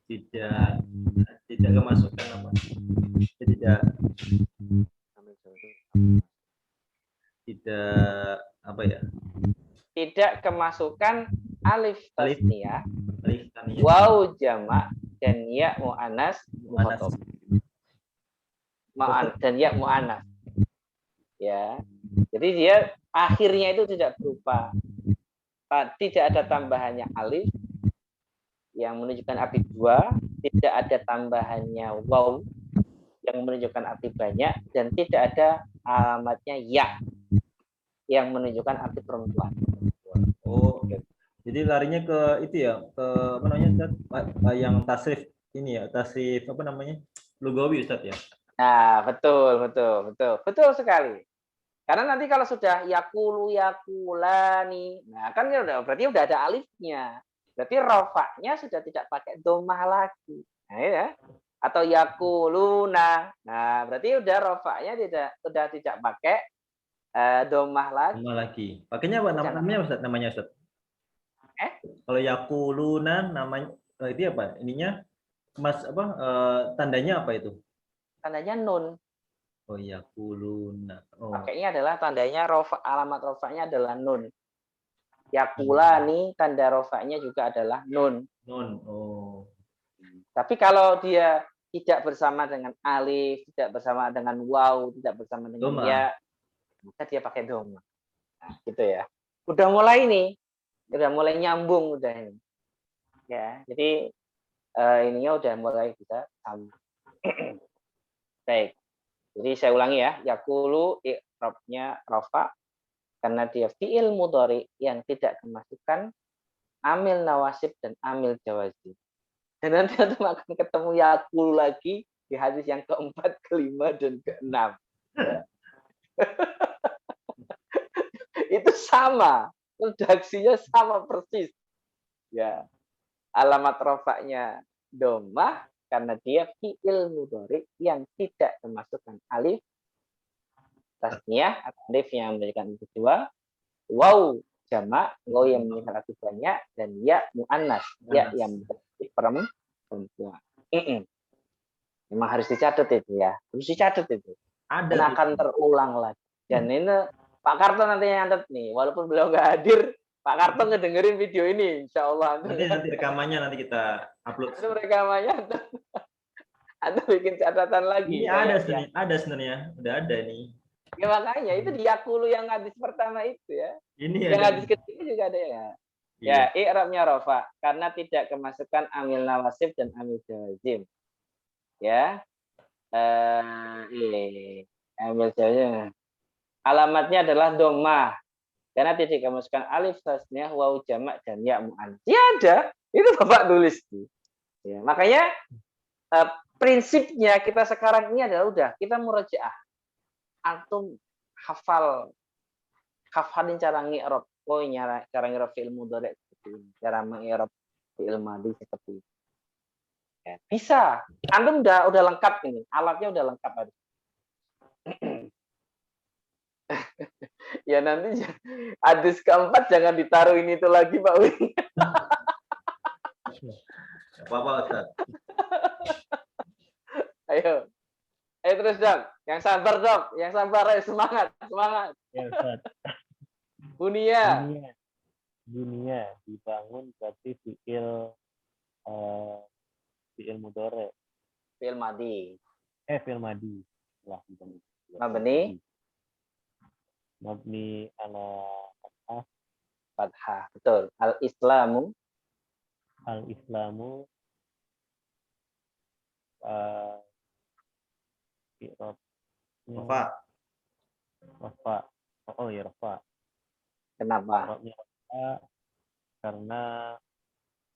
[SPEAKER 2] Tidak kemasukan apa? Tidak apa ya?
[SPEAKER 1] Tidak kemasukan alif tasniyah, waw jamak dan ya muannas mukhatab. Dan ya muannas. Ya. Jadi dia akhirnya itu tidak berupa tidak ada tambahannya alif yang menunjukkan arti dua, tidak ada tambahannya waw yang menunjukkan arti banyak, dan tidak ada alamatnya ya yang menunjukkan arti perempuan.
[SPEAKER 2] Oh, jadi larinya ke itu ya, ke apa namanya, yang tasrif ini ya, tasrif apa namanya, lugawi Ustaz ya.
[SPEAKER 1] Nah, betul sekali. Karena nanti kalau sudah yakulu yakulani, nah kan berarti udah ada alifnya. Berarti rofaknya sudah tidak pakai domah lagi. Nah, ya. Atau yakuluna. Nah, berarti udah rofaknya sudah tidak pakai domah lagi.
[SPEAKER 2] Domah lagi. Pakainya apa namanya Ustaz? Namanya Ustaz? Kalau yakuluna namanya itu apa? Ininya Mas apa tandanya apa itu?
[SPEAKER 1] Tandanya nun.
[SPEAKER 2] Oh, yakuluna. Oh.
[SPEAKER 1] Pakainya adalah tandanya alamat rofaknya adalah nun. Yakulani tanda rofaknya juga adalah nun.
[SPEAKER 2] Nun. Oh.
[SPEAKER 1] Tapi kalau dia tidak bersama dengan alif, tidak bersama dengan waw, tidak bersama dengan ya, maka dia pakai doma. Nah, gitu ya. Udah mulai nih, udah mulai nyambung udah ini. Ya, jadi ininya udah mulai kita sambung. Baik. Jadi saya ulangi ya, yakulu i'rabnya rafa karena dia fi'il mudhari yang tidak kemasukan amil nawasib dan amil jawazim. Dan nanti antum akan ketemu yakulu lagi di hadis yang keempat, kelima, dan keenam. Itu sama, redaksinya sama persis. Ya, alamat rofaknya domah karena dia fi'il mudhari yang tidak memasukkan alif tasniyah atau alif yang memberikan kedua, waw jamak, waw yang menunjukkan arti banyak, dan ya muannas, ya yang berarti perempuan. Memang harus dicatat itu ya, harus dicatat itu.
[SPEAKER 2] Ada
[SPEAKER 1] Dan akan terulang lagi. Dan ini Pak Karto nanti yang nyatet nih, walaupun beliau nggak hadir, Pak Karto ngedengerin video ini, insya Allah.
[SPEAKER 2] nanti rekamannya nanti kita upload.
[SPEAKER 1] Itu rekamannya, Anda bikin catatan lagi.
[SPEAKER 2] Ini ada sebenarnya, ada sebenarnya, udah ada nih.
[SPEAKER 1] Ya makanya itu di Yakulu yang hadis pertama itu ya.
[SPEAKER 2] Ini
[SPEAKER 1] Yang
[SPEAKER 2] ada.
[SPEAKER 1] hadis ketiga juga ada ya.
[SPEAKER 2] Iya.
[SPEAKER 1] Ya, i'rabnya rafa karena tidak kemasukan amil nawasib dan amil jazim. Ya. Amil jazim. Alamatnya adalah domah karena tidak kemasukan alif tasniyah, waw jamak dan ya mu'annas. Ya ada, itu Bapak tulis. Ya, makanya prinsipnya kita sekarang ini adalah udah kita murajaah. Antum hafalin cara ngi'rab. Oh, cara ngi'rab fi'il mudhari seperti ini, cara mengi'rab fi'il madhi seperti ini. Ya, bisa. Antum udah lengkap ini, alatnya udah lengkap harus. Ya nanti hadis keempat jangan ditaruh ini itu lagi Pak Win.
[SPEAKER 2] Apa-apa Ustaz.
[SPEAKER 1] Ayo terus Dok. Yang sabar Dok. Yang sabar, ayo semangat.
[SPEAKER 3] Ya Ustaz.
[SPEAKER 1] Dunia
[SPEAKER 3] dibangun berarti fi'il mudhari.
[SPEAKER 1] Fi'il madhi.
[SPEAKER 3] Fi'il madhi. Lah dibangun. Mabni ala
[SPEAKER 1] Fathah. Betul. Al-Islamu
[SPEAKER 3] i'rab
[SPEAKER 2] Rafa.
[SPEAKER 3] Oh ya rafa.
[SPEAKER 1] kenapa?
[SPEAKER 3] I'rabnya rafa karena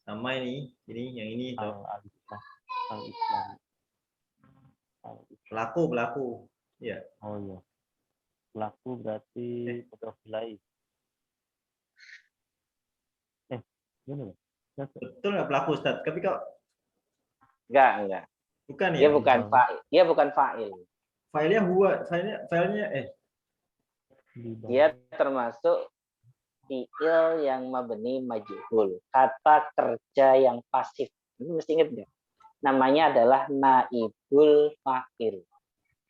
[SPEAKER 2] Sama ini yang ini
[SPEAKER 3] al-Islam.
[SPEAKER 2] Pelaku. Ya.
[SPEAKER 3] Oh iya. Pelaku berarti mudhof ilaih. Gimana?
[SPEAKER 2] Betul nggak pelaku Ustaz? Tapi kok
[SPEAKER 1] Enggak.
[SPEAKER 2] bukan ya?
[SPEAKER 1] Dia bukan fa'il. Dia bukan fa'il.
[SPEAKER 2] Filenya filenya
[SPEAKER 1] Dia termasuk fi'il yang mabni majhul. Kata kerja yang pasif. Ini mesti ingat nggak? Namanya adalah naibul fa'il.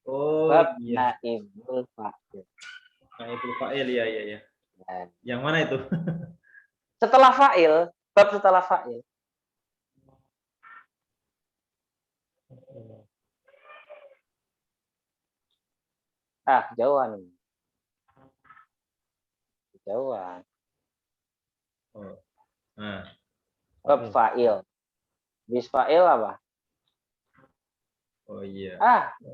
[SPEAKER 2] Oh iya.
[SPEAKER 1] Naibul fa'il.
[SPEAKER 2] Naibul fa'il ya.
[SPEAKER 1] Nah,
[SPEAKER 2] Yang mana itu?
[SPEAKER 1] setelah fa'il, bab setelah fa'il. Kejauhan.
[SPEAKER 2] Oh. Nah.
[SPEAKER 1] Bab fa'il. Bis fa'il apa?
[SPEAKER 2] Oh iya.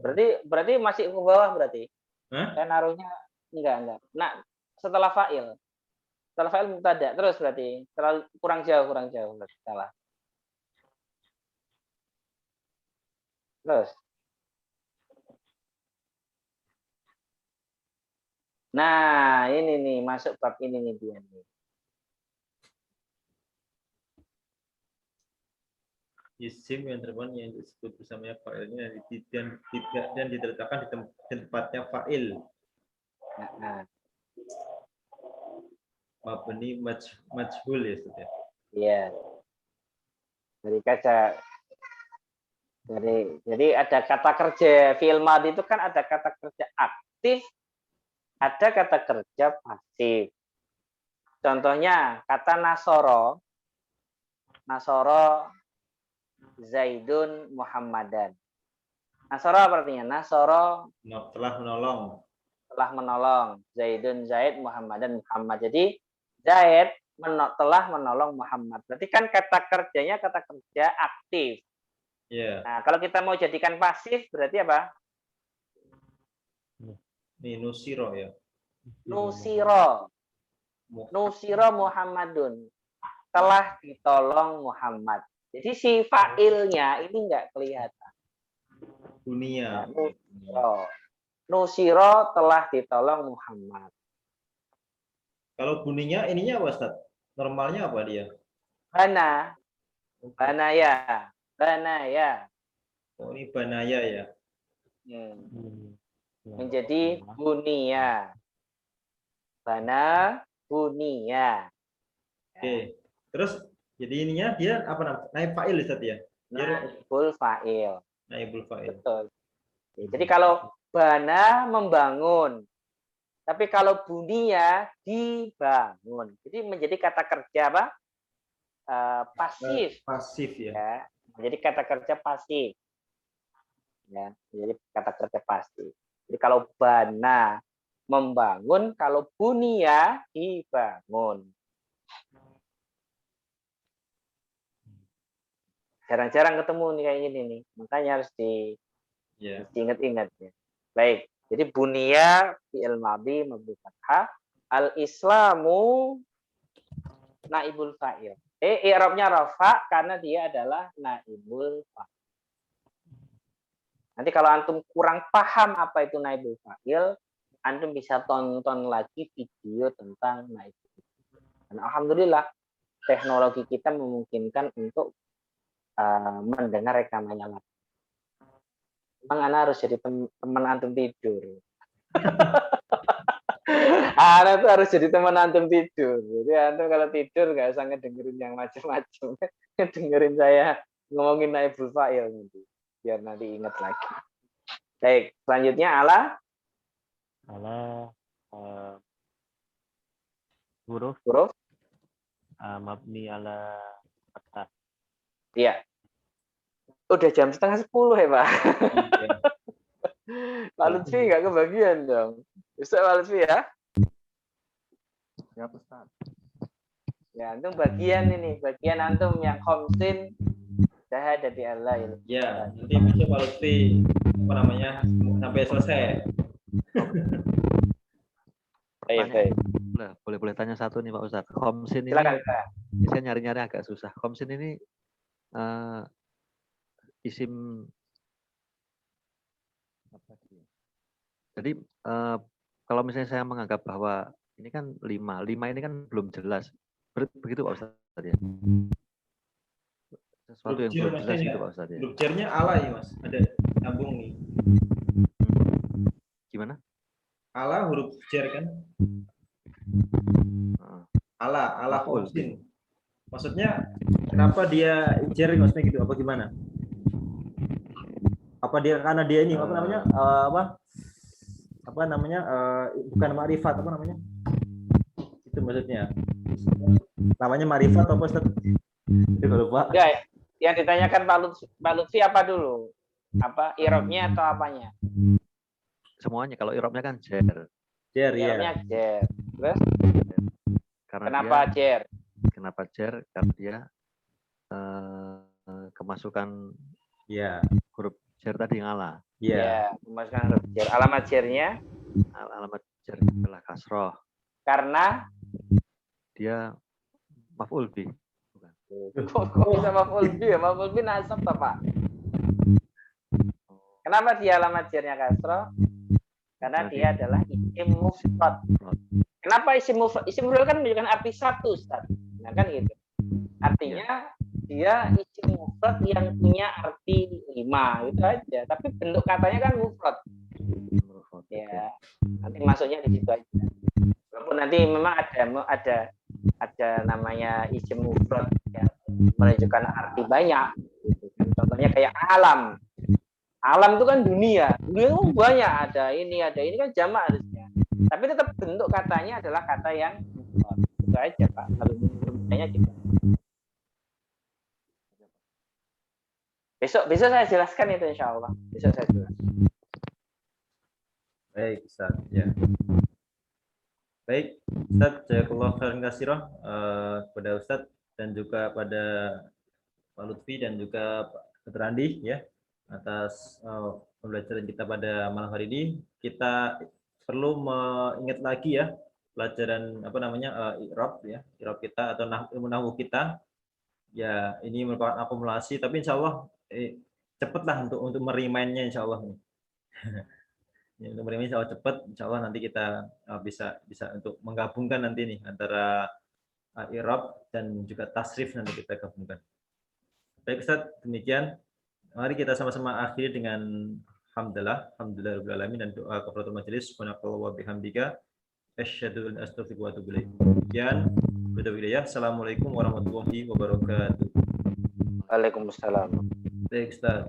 [SPEAKER 1] Berarti masih ke bawah berarti.
[SPEAKER 2] Hah?
[SPEAKER 1] Saya naruhnya enggak. Nah, setelah fa'il. Setelah fa'il mubtada terus berarti. Terlalu kurang jauh berarti salah. Terus. Nah, ini nih masuk bab ini nih dia nih.
[SPEAKER 2] Isim yang terbuat yang disebut bersamanya fa'ilnya dan diletakkan di tempatnya fa'il.
[SPEAKER 1] Nah.
[SPEAKER 2] Mabni majhul ya Ustaz ya.
[SPEAKER 1] Iya. Dari kaca. Jadi ada kata kerja fi'il madhi itu kan ada kata kerja aktif, ada kata kerja pasif. Contohnya kata nasoro Zaidun Muhammadan. Nasoro apa artinya? Nasoro
[SPEAKER 2] Telah menolong.
[SPEAKER 1] Zaidun Zaid Muhammadan Muhammad. Jadi Zaid telah menolong Muhammad. Berarti kan kata kerjanya kata kerja aktif.
[SPEAKER 2] Iya.
[SPEAKER 1] Nah, kalau kita mau jadikan pasif berarti apa?
[SPEAKER 2] Ini nusiro ya.
[SPEAKER 1] Nusiro Muhammadun. Telah ditolong Muhammad. Jadi si fa'ilnya ini enggak kelihatan.
[SPEAKER 2] Dunia.
[SPEAKER 1] Nusiro telah ditolong Muhammad.
[SPEAKER 2] Kalau bunyinya ininya apa Ustaz? Normalnya apa dia?
[SPEAKER 1] Bana ya.
[SPEAKER 2] Oh ini banaya ya.
[SPEAKER 1] Menjadi bunia. Bana bunia.
[SPEAKER 2] Oke. Terus jadi ininya dia apa namanya? Naib fa'il Ustaz ya?
[SPEAKER 1] Naibul fa'il.
[SPEAKER 2] Naibul fa'il.
[SPEAKER 1] Betul. Jadi kalau bana membangun. Tapi kalau bunia dibangun. Jadi menjadi kata kerja apa? Pasif.
[SPEAKER 2] Pasif ya.
[SPEAKER 1] Ya. Menjadi kata kerja pasif. Ya, menjadi kata kerja pasif. Jadi kalau bana membangun, kalau bunia dibangun. Jarang-jarang ketemu nih kayak gini nih. Makanya harus diingat-ingat ya. Baik. Jadi bunia fi'il madhi mabni fathah, al-islamu naibul fa'il. I'rabnya rafa karena dia adalah naibul fa'il. Nanti kalau antum kurang paham apa itu naibul fa'il, antum bisa tonton lagi video tentang naibul fa'il. Dan alhamdulillah teknologi kita memungkinkan untuk mendengar rekamannya lagi. Memang Ana harus jadi teman antum tidur. Ana tuh harus jadi teman antum tidur. Jadi antum kalau tidur nggak usah ngedengerin yang macam-macam. Dengerin saya ngomongin naibul fa'il nanti. Biar nanti ingat lagi. Baik, selanjutnya ala
[SPEAKER 3] huruf
[SPEAKER 1] huruf.
[SPEAKER 3] mabni ala fathah.
[SPEAKER 1] Iya. Udah jam 9:30 ya, Pak. Pak Lutfi nggak kebagian dong. Bisa Pak Lutfi ya?
[SPEAKER 4] Ya, Ustaz.
[SPEAKER 1] Ya, antum bagian ini, bagian antum yang khamsin syahadati Allah.
[SPEAKER 2] Ya, nanti besok Pak Lutfi sampai selesai.
[SPEAKER 1] Baik.
[SPEAKER 4] Boleh tanya satu nih Pak Ustaz. Khamsin ini
[SPEAKER 1] Silakan.
[SPEAKER 4] saya nyari-nyari agak susah. Khamsin ini isim apa dia? Jadi kalau misalnya saya menganggap bahwa ini kan 5 ini kan belum jelas. Begitu Pak Ustaz ya? Sesuatu yang belum jelas gitu Pak Ustaz ya.
[SPEAKER 2] Grup jar-nya ala ya Mas, ada sambung nih.
[SPEAKER 4] Gimana?
[SPEAKER 2] Ala huruf jar kan? Ala khamsin. Maksudnya kenapa dia jar maksudnya gitu? Apa gimana? Apa dia karena dia ini bukan ma'rifat apa namanya? Itu maksudnya. Namanya ma'rifat apa Ustaz? Itu lupa.
[SPEAKER 1] Ya, yang ditanyakan Pak Lutfi apa dulu? Apa i'rabnya atau apanya?
[SPEAKER 4] Semuanya. Kalau i'rabnya kan jar.
[SPEAKER 2] Jar ya.
[SPEAKER 1] I'rabnya jar. Terus
[SPEAKER 4] Kenapa
[SPEAKER 1] jar?
[SPEAKER 4] Kenapa jar? Karena dia kemasukan huruf jar tadi yang ala.
[SPEAKER 1] Ya, kemasukan huruf jar. Alamat jarnya?
[SPEAKER 4] Alamat jar adalah kasroh.
[SPEAKER 1] Karena
[SPEAKER 4] dia maf'ul bih.
[SPEAKER 1] Kok bisa maf'ul bih ya? Maf'ul bih nasab Pak. Kenapa dia alamat jarnya kasroh? Karena dia adalah isim mufrad. Kenapa isim mufrad? Isim mufrad kan menunjukkan arti satu, Ustaz. Nah kan gitu. Artinya dia isim mufrad yang punya arti 5 itu aja. Tapi bentuk katanya kan mufrad. Ya, nanti masuknya di situ aja. Walaupun nanti memang ada namanya isim mufrad yang menunjukkan arti banyak. Gitu. Contohnya kayak alam. Alam itu kan dunia. Dunia itu banyak, ada ini kan jamak harusnya. Tapi tetap bentuk katanya adalah kata yang itu aja Pak. Kalau bentuknya juga. Besok saya jelaskan itu insya Allah. Besok saya jelaskan.
[SPEAKER 2] Baik Ustaz. Ya. Baik Ustaz, jazakallahu khairan katsirah kepada Ustaz dan juga pada Pak Lutfi dan juga Pak Dr. Andi ya atas pembelajaran kita pada malam hari ini. Kita perlu mengingat lagi ya pelajaran i'rab ya, i'rab kita atau ilmu nahwu kita. Ya, ini merupakan akumulasi tapi insyaallah cepatlah untuk meremind-nya insyaallah nih. Ya, untuk meremind insyaallah cepat, insyaallah nanti kita bisa untuk menggabungkan nanti nih antara i'rab dan juga tasrif nanti kita gabungkan. Baik Ustaz, demikian. Mari kita sama-sama akhiri dengan alhamdulillahirabbil alamin dan doa kafaratul majelis. Subhanallahi wa bihamdika asyhadu an la ilaha illa anta astaghfiruka wa atubu ilaik. Demikian. Assalamualaikum warahmatullahi wabarakatuh.
[SPEAKER 1] Waalaikumsalam.
[SPEAKER 2] Baik Ustaz.